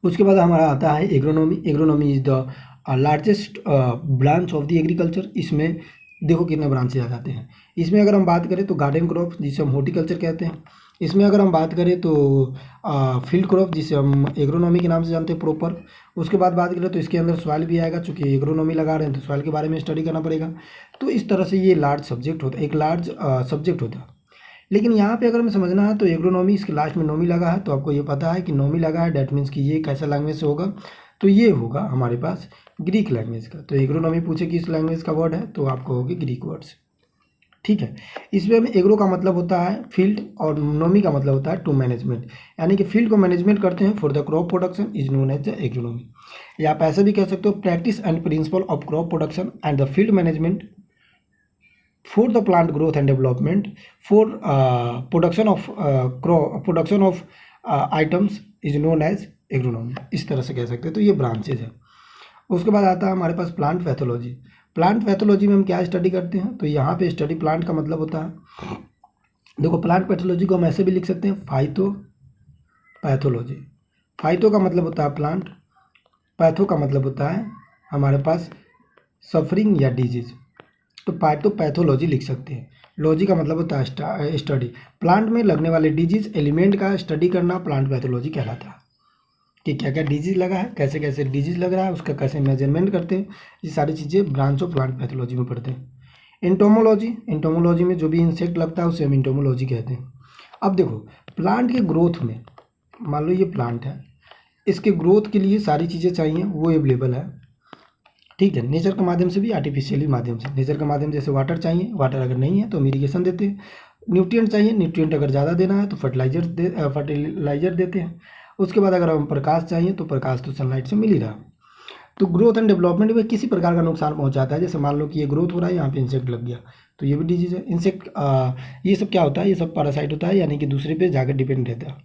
उसके बाद हमारा आता है agronomy. Agronomy is the largest branch of the agriculture. इसमें देखो कितने ब्रांचेज आ जाते हैं। इसमें अगर हम बात करें तो गार्डन क्रॉप जिसे हम हॉर्टिकल्चर कहते हैं। इसमें अगर हम बात करें तो फील्ड क्रॉप जिसे हम एग्रोनॉमी के नाम से जानते हैं प्रॉपर। उसके बाद बात करें तो इसके अंदर सॉइल भी आएगा, चूँकि एग्रोनॉमी लगा रहे हैं तो सॉइल के बारे में स्टडी करना पड़ेगा। तो इस तरह से ये लार्ज सब्जेक्ट होता है, एक लार्ज सब्जेक्ट होता है। लेकिन यहाँ पे अगर हमें समझना है तो एग्रोनॉमी, इसके लास्ट में नोमी लगा है, तो आपको ये पता है कि नोमी लगा है, डैट मीन्स कि ये कैसा लैंग्वेज से होगा, तो ये होगा हमारे पास ग्रीक लैंग्वेज का। तो एग्रोनॉमी पूछे किस लैंग्वेज का वर्ड है, तो आपको होगी ग्रीक वर्ड्स। ठीक है। इसमें में एग्रो का मतलब होता है फील्ड और नोमी का मतलब होता है टू मैनेजमेंट, यानी कि फील्ड को मैनेजमेंट करते हैं for the crop production is known as the agronomy. या आप ऐसे भी कह सकते हो practice and principle of crop production and the field management for the plant growth and development for production of items is known as agronomy। इस तरह से कह सकते हैं। तो ये ब्रांचेज है। उसके बाद आता है हमारे पास प्लांट पैथोलॉजी। प्लांट पैथोलॉजी में हम क्या स्टडी करते हैं, तो यहाँ पे स्टडी प्लांट का मतलब होता है, देखो प्लांट पैथोलॉजी को हम ऐसे भी लिख सकते हैं फाइटो पैथोलॉजी। फाइटो का मतलब होता है प्लांट, पैथो का मतलब होता है हमारे पास सफरिंग या डिजीज। तो पैथोलॉजी लिख सकते हैं। लॉजी का मतलब होता है स्टडी। प्लांट में लगने वाले डिजीज एलिमेंट का स्टडी करना प्लांट पैथोलॉजी कहलाता है, कि क्या क्या डिजीज लगा है, कैसे कैसे डिजीज लग रहा है, उसका कैसे मेजरमेंट करते हैं। ये सारी चीज़ें ब्रांच ऑफ प्लांट पैथोलॉजी में पढ़ते हैं। एंटोमोलॉजी में जो भी इंसेक्ट लगता है उसे हम एंटोमोलॉजी कहते हैं। अब देखो प्लांट के ग्रोथ में, मान लो ये प्लांट है, इसके ग्रोथ के लिए सारी चीज़ें चाहिए वो अवेलेबल है। ठीक है। नेचर के माध्यम से भी, आर्टिफिशियली माध्यम से। नेचर के माध्यम जैसे वाटर चाहिए, वाटर अगर नहीं है तो हम इरीगेशन देते हैं। न्यूट्रिएंट चाहिए, न्यूट्रिएंट अगर ज़्यादा देना है तो फर्टिलाइजर देते हैं। उसके बाद अगर हम प्रकाश चाहिए तो प्रकाश तो सनलाइट से मिल ही रहा। तो ग्रोथ एंड डेवलपमेंट में किसी प्रकार का नुकसान पहुंचाता है। जैसे मान लो कि ये ग्रोथ हो रहा है, यहाँ पे इंसेक्ट लग गया तो ये भी डिजीज है। इंसेक्ट ये सब क्या होता है, ये सब पैरासाइट होता है, यानी कि दूसरे पे जाकर डिपेंड रहता है।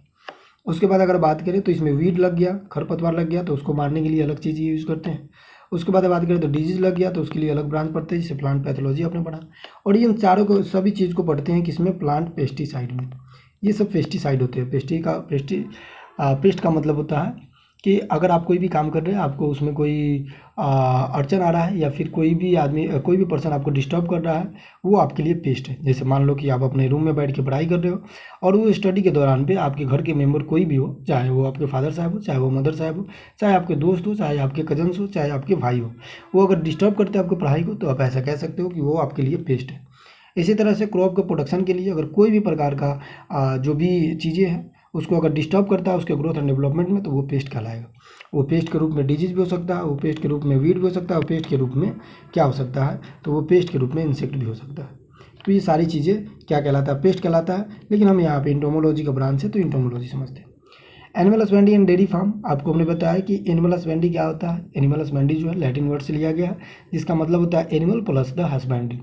उसके बाद अगर बात करें तो इसमें वीड लग गया, खरपतवार लग गया, तो उसको मारने के लिए अलग चीज़ यूज़ करते हैं। उसके बाद बात करें तो डिजीज लग गया तो उसके लिए अलग ब्रांच पढ़ते हैं, जिसे प्लांट पैथोलॉजी आपने पढ़ा। और ये इन चारों को सभी चीज़ को पढ़ते हैं किसमें, प्लांट पेस्टिसाइड में। ये सब पेस्टिसाइड होते हैं। पेस्ट का मतलब होता है कि अगर आप कोई भी काम कर रहे हैं, आपको उसमें कोई अड़चन आ रहा है या फिर कोई भी आदमी कोई भी पर्सन आपको डिस्टर्ब कर रहा है, वो आपके लिए पेस्ट है। जैसे मान लो कि आप अपने रूम में बैठ के पढ़ाई कर रहे हो और वो स्टडी के दौरान पे आपके घर के मेंबर कोई भी हो, चाहे वो आपके फादर साहब हो, चाहे वो मदर साहब हो, चाहे आपके दोस्त हो, चाहे आपके कजन्स हो, चाहे आपके भाई हो, वो अगर डिस्टर्ब करते हैं आपको पढ़ाई को, तो आप ऐसा कह सकते हो कि वो आपके लिए पेस्ट है। इसी तरह से क्रॉप के प्रोडक्शन के लिए अगर कोई भी प्रकार का जो भी चीज़ें हैं उसको अगर डिस्टर्ब करता है उसके ग्रोथ एंड डेवलपमेंट में, तो वो पेस्ट कहलाएगा। वो पेस्ट के रूप में डिजीज भी हो सकता है, वो पेस्ट के रूप में वीड भी हो सकता है, वो पेस्ट के रूप में क्या हो सकता है, तो वो पेस्ट के रूप में इंसेक्ट भी हो सकता है। तो ये सारी चीज़ें क्या कहलाता है, पेस्ट कहलाता है। लेकिन हम यहाँ पे इंटोमोलॉजी का ब्रांच है तो इंटोमोलॉजी समझते हैं। Animal husbandry and dairy farm, आपको हमने बताया कि एनिमल हस्बेंड्री क्या होता है। एनिमल हस्बेंड्री जो है लैटिन वर्ड से लिया गया है, जिसका मतलब होता है animal plus the husbandry.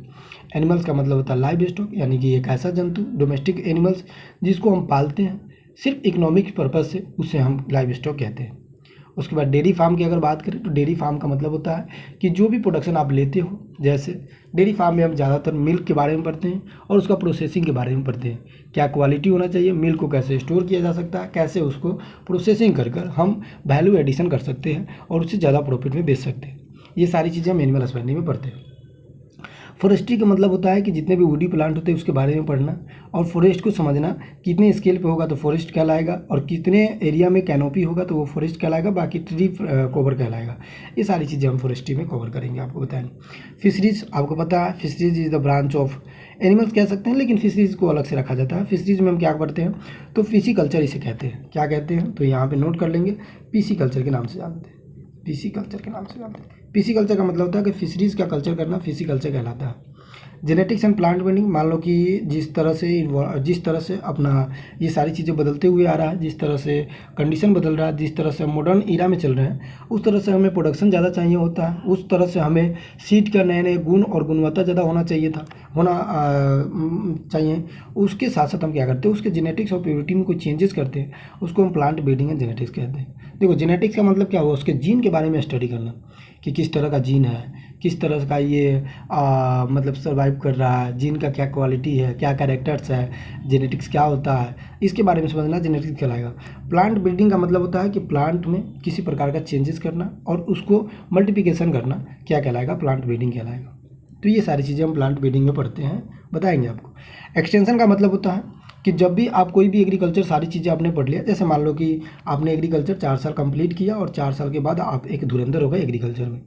Animals का मतलब होता है लाइव स्टॉक, यानी कि एक ऐसा जंतु, डोमेस्टिक एनिमल्स, जिसको हम पालते हैं सिर्फ इकोनॉमिक पर्पज़ से, उसे हम लाइव स्टॉक कहते हैं। उसके बाद डेयरी फार्म की अगर बात करें तो डेयरी फार्म का मतलब होता है कि जो भी प्रोडक्शन आप लेते हो, जैसे डेयरी फार्म में हम ज़्यादातर मिल्क के बारे में पढ़ते हैं और उसका प्रोसेसिंग के बारे में पढ़ते हैं। क्या क्वालिटी होना चाहिए, मिल्क को कैसे स्टोर किया जा सकता है, कैसे उसको प्रोसेसिंग कर कर हम वैल्यू एडिशन कर सकते हैं और उससे ज़्यादा प्रॉफिट में बेच सकते हैं। ये सारी चीज़ें हम एनिमल हस्बेंड्री में पढ़ते हैं। फॉरेस्ट्री का मतलब होता है कि जितने भी वुडी प्लांट होते हैं उसके बारे में पढ़ना और फॉरेस्ट को समझना। कितने स्केल पे होगा तो फॉरेस्ट कहलाएगा, और कितने एरिया में कैनोपी होगा तो वो फॉरेस्ट कहलाएगा, बाकी ट्री कवर कहलाएगा। ये सारी चीज़ें हम फॉरेस्ट्री में कवर करेंगे, आपको बताएंगे। फिशरीज, आपको पता है fisheries is the branch of animals कह सकते हैं, लेकिन फिशरीज को अलग से रखा जाता है। फिशरीज में हम क्या करते हैं, तो फिशी कल्चर इसे कहते हैं। क्या कहते हैं, तो यहाँ पर नोट कर लेंगे, पीसी कल्चर के नाम से जानते हैं। पीसी कल्चर के नाम से जानते हैं। पीसी कल्चर का मतलब होता है कि फिशरीज़ का कल्चर करना फिशी कल्चर कहलाता है। जेनेटिक्स एंड प्लांट ब्रीडिंग, मान लो कि जिस तरह से अपना ये सारी चीज़ें बदलते हुए आ रहा है, जिस तरह से कंडीशन बदल रहा है, जिस तरह से मॉडर्न ईरा में चल रहे हैं, उस तरह से हमें प्रोडक्शन ज़्यादा चाहिए होता है। उस तरह से हमें सीड का नए नए गुण और गुणवत्ता ज़्यादा होना चाहिए। उसके साथ साथ हम क्या करते हैं, उसके जेनेटिक्स और प्योरिटी में कोई चेंजेस करते हैं, उसको हम प्लांट ब्रीडिंग एंड जेनेटिक्स कहते हैं। देखो, जेनेटिक्स का मतलब क्या हुआ, उसके जीन के बारे में स्टडी करना कि किस तरह का जीन है, किस तरह का ये मतलब सर्वाइव कर रहा है, जीन का क्या क्वालिटी है, क्या कैरेक्टर्स है, जेनेटिक्स क्या होता है, इसके बारे में समझना जेनेटिक्स कहलाएगा। प्लांट ब्रीडिंग का मतलब होता है कि प्लांट में किसी प्रकार का चेंजेस करना और उसको मल्टीप्लिकेशन करना क्या कहलाएगा, प्लांट ब्रीडिंग कहलाएगा। तो ये सारी चीज़ें हम प्लांट ब्रीडिंग में पढ़ते हैं, बताएंगे आपको। एक्सटेंशन का मतलब होता है कि जब भी आप कोई भी एग्रीकल्चर सारी चीज़ें आपने पढ़ लिया, जैसे मान लो कि आपने एग्रीकल्चर 4 साल कंप्लीट किया और 4 साल के बाद आप एक धुरंधर हो गए एग्रीकल्चर में,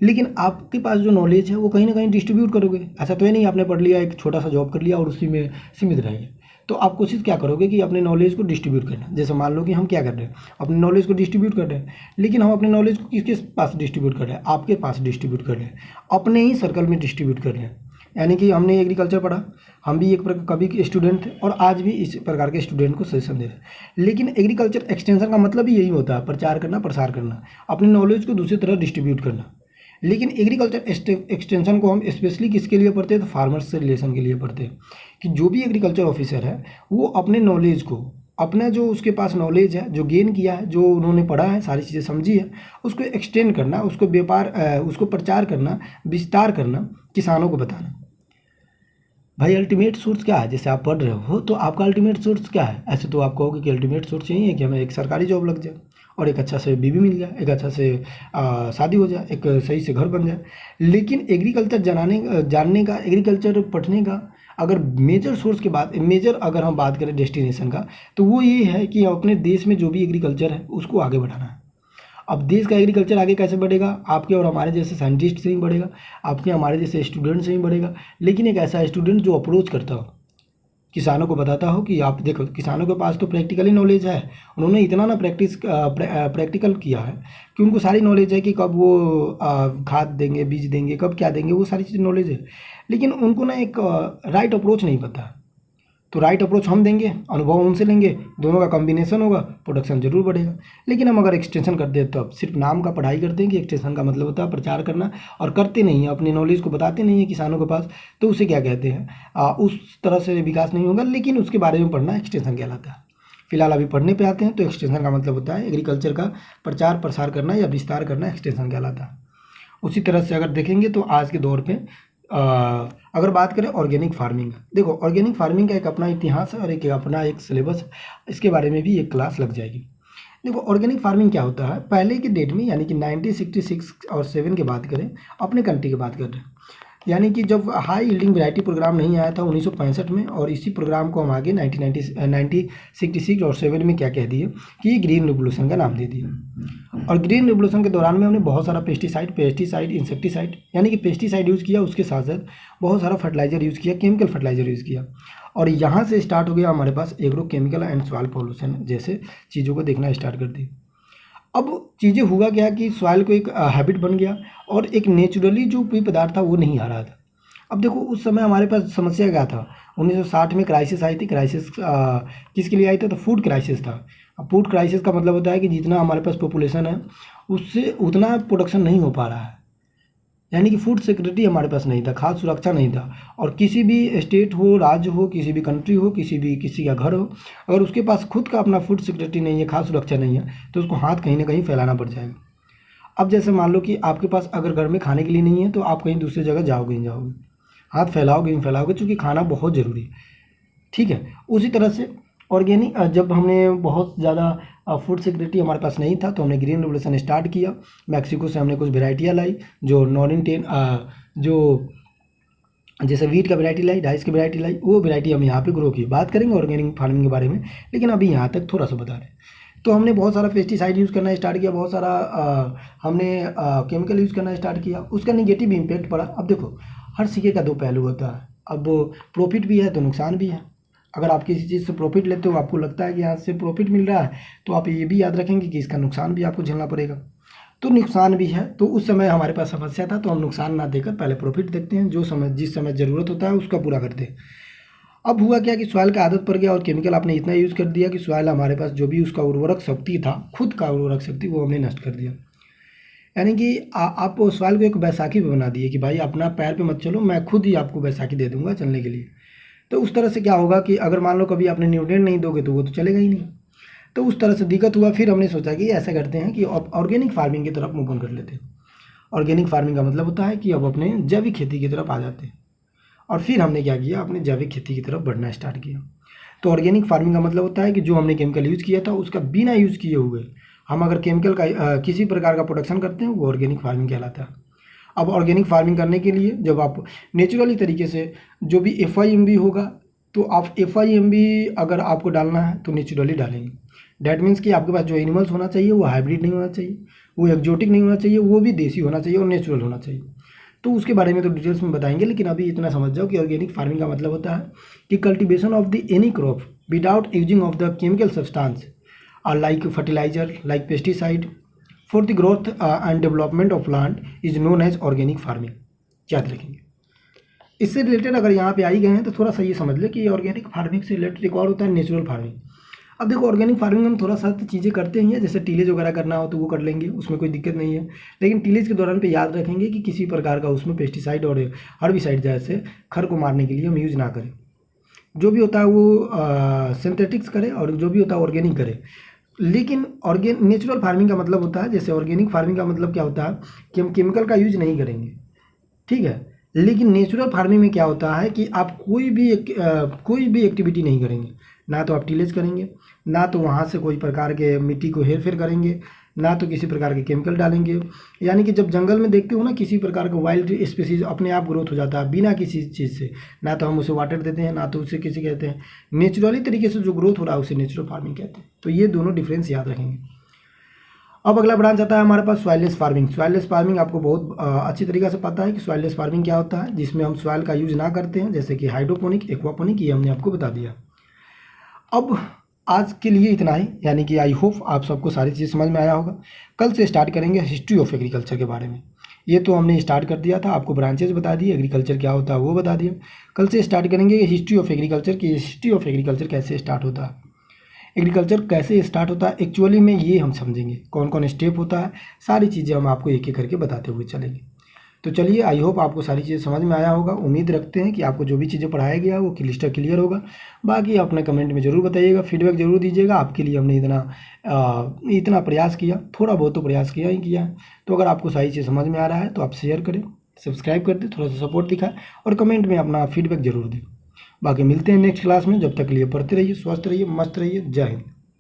लेकिन आपके पास जो नॉलेज है वो कहीं ना कहीं डिस्ट्रीब्यूट करोगे। ऐसा तो है नहीं आपने पढ़ लिया, एक छोटा सा जॉब कर लिया और उसी में सीमित रह गए। तो आप कोशिश क्या करोगे कि अपने नॉलेज को डिस्ट्रीब्यूट करना। जैसे मान लो कि हम क्या कर रहे हैं, अपने नॉलेज को डिस्ट्रीब्यूट कर रहे हैं, लेकिन हम अपने नॉलेज को किसके पास डिस्ट्रीब्यूट कर रहे हैं, आपके पास डिस्ट्रीब्यूट कर रहे हैं, अपने ही सर्कल में डिस्ट्रीब्यूट कर रहे हैं। यानी कि हमने एग्रीकल्चर पढ़ा, हम भी एक कभी के स्टूडेंट थे और आज भी इस प्रकार के स्टूडेंट को सजेशन दे रहे हैं। लेकिन एग्रीकल्चर एक्सटेंशन का मतलब ही यही होता है, प्रचार करना, प्रसार करना, अपनी नॉलेज को दूसरी तरह डिस्ट्रीब्यूट करना। लेकिन एग्रीकल्चर एक्सटेंशन को हम स्पेशली किसके लिए पढ़ते हैं, तो फार्मर्स से रिलेशन के लिए पढ़ते हैं कि जो भी एग्रीकल्चर ऑफिसर है वो अपने नॉलेज को, अपना जो उसके पास नॉलेज है, जो गेन किया है, जो उन्होंने पढ़ा है, सारी चीज़ें समझी है, उसको एक्सटेंड करना, उसको उसको प्रचार करना, विस्तार करना, किसानों को बताना। भाई अल्टीमेट सोर्स क्या है, जैसे आप पढ़ रहे हो तो आपका अल्टीमेट सोर्स क्या है। ऐसे तो आप कहोगे कि अल्टीमेट सोर्स यही है कि हमें एक सरकारी जॉब लग जाए और एक अच्छा से बीवी मिल जाए, एक अच्छा से शादी हो जाए, एक सही से घर बन जाए। लेकिन एग्रीकल्चर जानने का, एग्रीकल्चर पढ़ने का अगर मेजर सोर्स के बाद, मेजर अगर हम बात करें डेस्टिनेशन का, तो वो ये है कि अपने देश में जो भी एग्रीकल्चर है उसको आगे बढ़ाना है। अब देश का एग्रीकल्चर आगे कैसे बढ़ेगा, आपके और हमारे जैसे साइंटिस्ट से ही बढ़ेगा, आपके हमारे जैसे स्टूडेंट से ही बढ़ेगा। लेकिन एक ऐसा स्टूडेंट जो अप्रोच करता हो, किसानों को बताता हो कि आप देखो, किसानों के पास तो प्रैक्टिकली नॉलेज है, उन्होंने इतना ना प्रैक्टिकल किया है कि उनको सारी नॉलेज है कि कब वो खाद देंगे, बीज देंगे, कब क्या देंगे, वो सारी चीज़ नॉलेज है। लेकिन उनको ना एक राइट अप्रोच नहीं पता। तो राइट अप्रोच हम देंगे, अनुभव उनसे लेंगे, दोनों का कॉम्बिनेशन होगा, प्रोडक्शन जरूर बढ़ेगा। लेकिन हम अगर एक्सटेंशन करते हैं तो अब सिर्फ नाम का पढ़ाई करते हैं कि एक्सटेंशन का मतलब होता है प्रचार करना, और करते नहीं हैं, अपनी नॉलेज को बताते नहीं हैं किसानों के पास, तो उसे क्या कहते हैं, उस तरह से विकास नहीं होगा। लेकिन उसके बारे में पढ़ना एक्सटेंशन कहलाता है। फिलहाल अभी पढ़ने पे आते हैं, तो एक्सटेंशन का मतलब होता है एग्रीकल्चर का प्रचार प्रसार करना या विस्तार करना, एक्सटेंशन कहलाता है। उसी तरह से अगर देखेंगे तो आज के दौर पे अगर बात करें ऑर्गेनिक फार्मिंग, देखो ऑर्गेनिक फार्मिंग का एक अपना इतिहास है और एक अपना एक सिलेबस है, इसके बारे में भी एक क्लास लग जाएगी। देखो ऑर्गेनिक फार्मिंग क्या होता है, पहले के डेट में यानी कि 1966 और 7 की बात करें, अपने कंट्री की बात कर रहे हैं, यानी कि जब हाई यील्डिंग वैरायटी प्रोग्राम नहीं आया था 1965 में, और इसी प्रोग्राम को हम आगे 1966 और 7 में क्या कह दिए कि ग्रीन रिवोल्यूशन का नाम दे दिया। और ग्रीन रिवोल्यूशन के दौरान में हमने बहुत सारा पेस्टिसाइड इंसेक्टिसाइड यानी कि पेस्टिसाइड यूज़ किया, उसके साथ साथ बहुत सारा फर्टिलाइजर यूज़ किया, केमिकल फर्टिलाइजर यूज़ किया। और यहाँ से स्टार्ट हो गया हमारे पास agrochemical and soil pollution जैसे चीज़ों को देखना स्टार्ट कर दी। अब चीज़ें हुआ क्या कि सॉइल को एक हैबिट बन गया, और एक नेचुरली जो कोई पदार्थ था वो नहीं आ रहा था। अब देखो उस समय हमारे पास समस्या क्या था, 1960 में क्राइसिस आई थी। क्राइसिस किसके लिए आई थी, तो फूड क्राइसिस था। अब फूड क्राइसिस का मतलब होता है कि जितना हमारे पास पॉपुलेशन है उससे उतना प्रोडक्शन नहीं हो पा रहा है, यानी कि फूड सिक्योरिटी हमारे पास नहीं था, खाद्य सुरक्षा नहीं था। और किसी भी स्टेट हो, राज्य हो, किसी भी कंट्री हो, किसी का घर हो, अगर उसके पास खुद का अपना फूड सिक्योरिटी नहीं है, खाद्य सुरक्षा नहीं है, तो उसको हाथ कहीं ना कहीं फैलाना पड़ जाएगा। अब जैसे मान लो कि आपके पास अगर घर में खाने के लिए नहीं है तो आप कहीं दूसरी जगह जाओगे नहीं जाओगे, हाथ फैलाओगे नहीं फैलाओगे, क्योंकि खाना बहुत ज़रूरी है। ठीक है, उसी तरह से ऑर्गेनिक जब हमने बहुत ज़्यादा फूड सिक्योरिटी हमारे पास नहीं था तो हमने ग्रीन रेवोल्यूशन स्टार्ट किया। मैक्सिको से हमने कुछ वेराइटियाँ लाई जो जो जैसे वीट का वैरायटी लाई, राइस की वैरायटी लाई, वो वैरायटी हम यहाँ पे ग्रो की। बात करेंगे ऑर्गेनिक फार्मिंग के बारे में, लेकिन अभी यहाँ तक थोड़ा सा बता रहे हैं। तो हमने बहुत सारा पेस्टिसाइड यूज़ करना स्टार्ट किया, बहुत सारा हमने केमिकल यूज़ करना स्टार्ट किया, उसका निगेटिव इम्पैक्ट पड़ा। अब देखो हर सिक्के का दो पहलू होता है, अब प्रॉफिट भी है तो नुकसान भी है। अगर आप किसी चीज़ से प्रॉफिट लेते हो, आपको लगता है कि यहाँ से प्रॉफिट मिल रहा है, तो आप ये भी याद रखेंगे कि इसका नुकसान भी आपको झेलना पड़ेगा। तो नुकसान भी है, तो उस समय हमारे पास समस्या था, तो हम नुकसान ना देकर पहले प्रॉफिट देखते हैं, जिस समय ज़रूरत होता है उसका पूरा करते हैं। अब हुआ क्या कि सॉइल का आदत पड़ गया और केमिकल आपने इतना यूज़ कर दिया कि सॉइल हमारे पास जो भी उसका उर्वरक शक्ति था, खुद का उर्वरक शक्ति, वो हमने नष्ट कर दिया। यानी कि आप सॉइल को एक बैसाखी पे बना दिए कि भाई अपना पैर पे मत चलो, मैं खुद ही आपको बैसाखी दे दूंगा चलने के लिए। तो उस तरह से क्या होगा कि अगर मान लो कभी आपने न्यूट्रिएंट नहीं दोगे तो वो तो चलेगा ही नहीं। तो उस तरह से दिक्कत हुआ। फिर हमने सोचा कि ऐसा करते हैं कि अब ऑर्गेनिक फार्मिंग की तरफ मूव ऑन कर लेते हैं। ऑर्गेनिक फार्मिंग का मतलब होता है कि अब अपने जैविक खेती की तरफ आ जाते हैं। और फिर हमने क्या किया, अपने जैविक खेती की तरफ बढ़ना स्टार्ट किया। तो ऑर्गेनिक फार्मिंग का मतलब होता है कि जो हमने केमिकल यूज़ किया था उसका बिना यूज़ किए हुए हम अगर केमिकल का किसी प्रकार का प्रोडक्शन करते हैं, वो ऑर्गेनिक फार्मिंग कहलाता है। अब ऑर्गेनिक फार्मिंग करने के लिए जब आप नेचुरली तरीके से जो भी FIMB होगा, तो आप FIMB अगर आपको डालना है तो नेचुरली डालेंगे। डैट मीन्स कि आपके पास जो एनिमल्स होना चाहिए वो हाइब्रिड नहीं होना चाहिए, वो एक्जोटिक नहीं होना चाहिए, वो भी देसी होना चाहिए और नेचुरल होना चाहिए। तो उसके बारे में तो डिटेल्स में बताएंगे, लेकिन अभी इतना समझ जाओ कि ऑर्गेनिक फार्मिंग का मतलब होता है कि cultivation of the any crop without using of the chemical substance और like fertiliser, like pesticide for the growth and development of plant is known as organic farming. याद रखेंगे। इससे रिलेटेड अगर यहाँ पे आई गए हैं तो थोड़ा सा ये समझ ले कि ऑर्गेनिक फार्मिंग से रिलेटेड एक और होता है नेचुरल फार्मिंग। अब देखो ऑर्गेनिक फार्मिंग में हम थोड़ा सा तो चीज़ें करते ही हैं, जैसे टीलेज वगैरह करना हो तो वो कर लेंगे, उसमें कोई दिक्कत नहीं है। लेकिन टीलेज के दौरान पे याद रखेंगे कि किसी प्रकार का उसमें पेस्टिसाइड और हर्बिसाइड जैसे खर को मारने के लिए हम यूज़ ना करें। जो भी होता है वो सिंथेटिक्स करें और जो भी होता है ऑर्गेनिक करें। लेकिन नेचुरल फार्मिंग का मतलब होता है, जैसे ऑर्गेनिक फार्मिंग का मतलब क्या होता है कि हम केमिकल का यूज नहीं करेंगे, ठीक है। लेकिन नेचुरल फार्मिंग में क्या होता है कि आप कोई भी एक्टिविटी नहीं करेंगे, ना तो आप टीलेज करेंगे, ना तो वहाँ से कोई प्रकार के मिट्टी को हेर फेर करेंगे, ना तो किसी प्रकार के केमिकल डालेंगे। यानी कि जब जंगल में देखते हो ना किसी प्रकार का वाइल्ड स्पीसीज अपने आप ग्रोथ हो जाता है बिना किसी चीज़ से, ना तो हम उसे वाटर देते हैं ना तो उसे किसी कहते हैं, नेचुरली तरीके से जो ग्रोथ हो रहा है उसे नेचुरल फार्मिंग कहते हैं। तो ये दोनों डिफरेंस याद रखेंगे। अब अगला ब्रांच आता है हमारे पास सॉइललेस फार्मिंग। सॉइललेस फार्मिंग आपको बहुत अच्छी तरीके से पता है कि सॉइललेस फार्मिंग क्या होता है, जिसमें हम सॉइल का यूज ना करते हैं, जैसे कि हाइड्रोपोनिक, एक्वापोनिक, ये हमने आपको बता दिया। अब आज के लिए इतना ही, यानी कि आई होप आप सबको सारी चीज़ समझ में आया होगा। कल से स्टार्ट करेंगे हिस्ट्री ऑफ एग्रीकल्चर के बारे में। ये तो हमने स्टार्ट कर दिया था, आपको ब्रांचेज बता दिए, एग्रीकल्चर क्या होता है वो बता दिया। कल से स्टार्ट करेंगे हिस्ट्री ऑफ एग्रीकल्चर की, हिस्ट्री ऑफ एग्रीकल्चर कैसे स्टार्ट होता है, एग्रीकल्चर कैसे स्टार्ट होता है एक्चुअली में, ये हम समझेंगे कौन कौन स्टेप होता है, सारी चीज़ें हम आपको एक एक करके बताते हुए चलेंगे। तो चलिए, आई होप आपको सारी चीज़ें समझ में आया होगा। उम्मीद रखते हैं कि आपको जो भी चीज़ें पढ़ाया गया वो क्लियर होगा। बाकी अपने कमेंट में ज़रूर बताइएगा, फीडबैक ज़रूर दीजिएगा। आपके लिए हमने इतना प्रयास किया, थोड़ा बहुत तो प्रयास किया ही किया है। तो अगर आपको सारी चीज़ समझ में आ रहा है तो आप शेयर करें, सब्सक्राइब कर दें, थोड़ा सा सपोर्ट दिखाएं और कमेंट में अपना फीडबैक ज़रूर दें। बाकी मिलते हैं नेक्स्ट क्लास में, जब तक के लिए पढ़ते रहिए, स्वस्थ रहिए, मस्त रहिए। जय हिंद।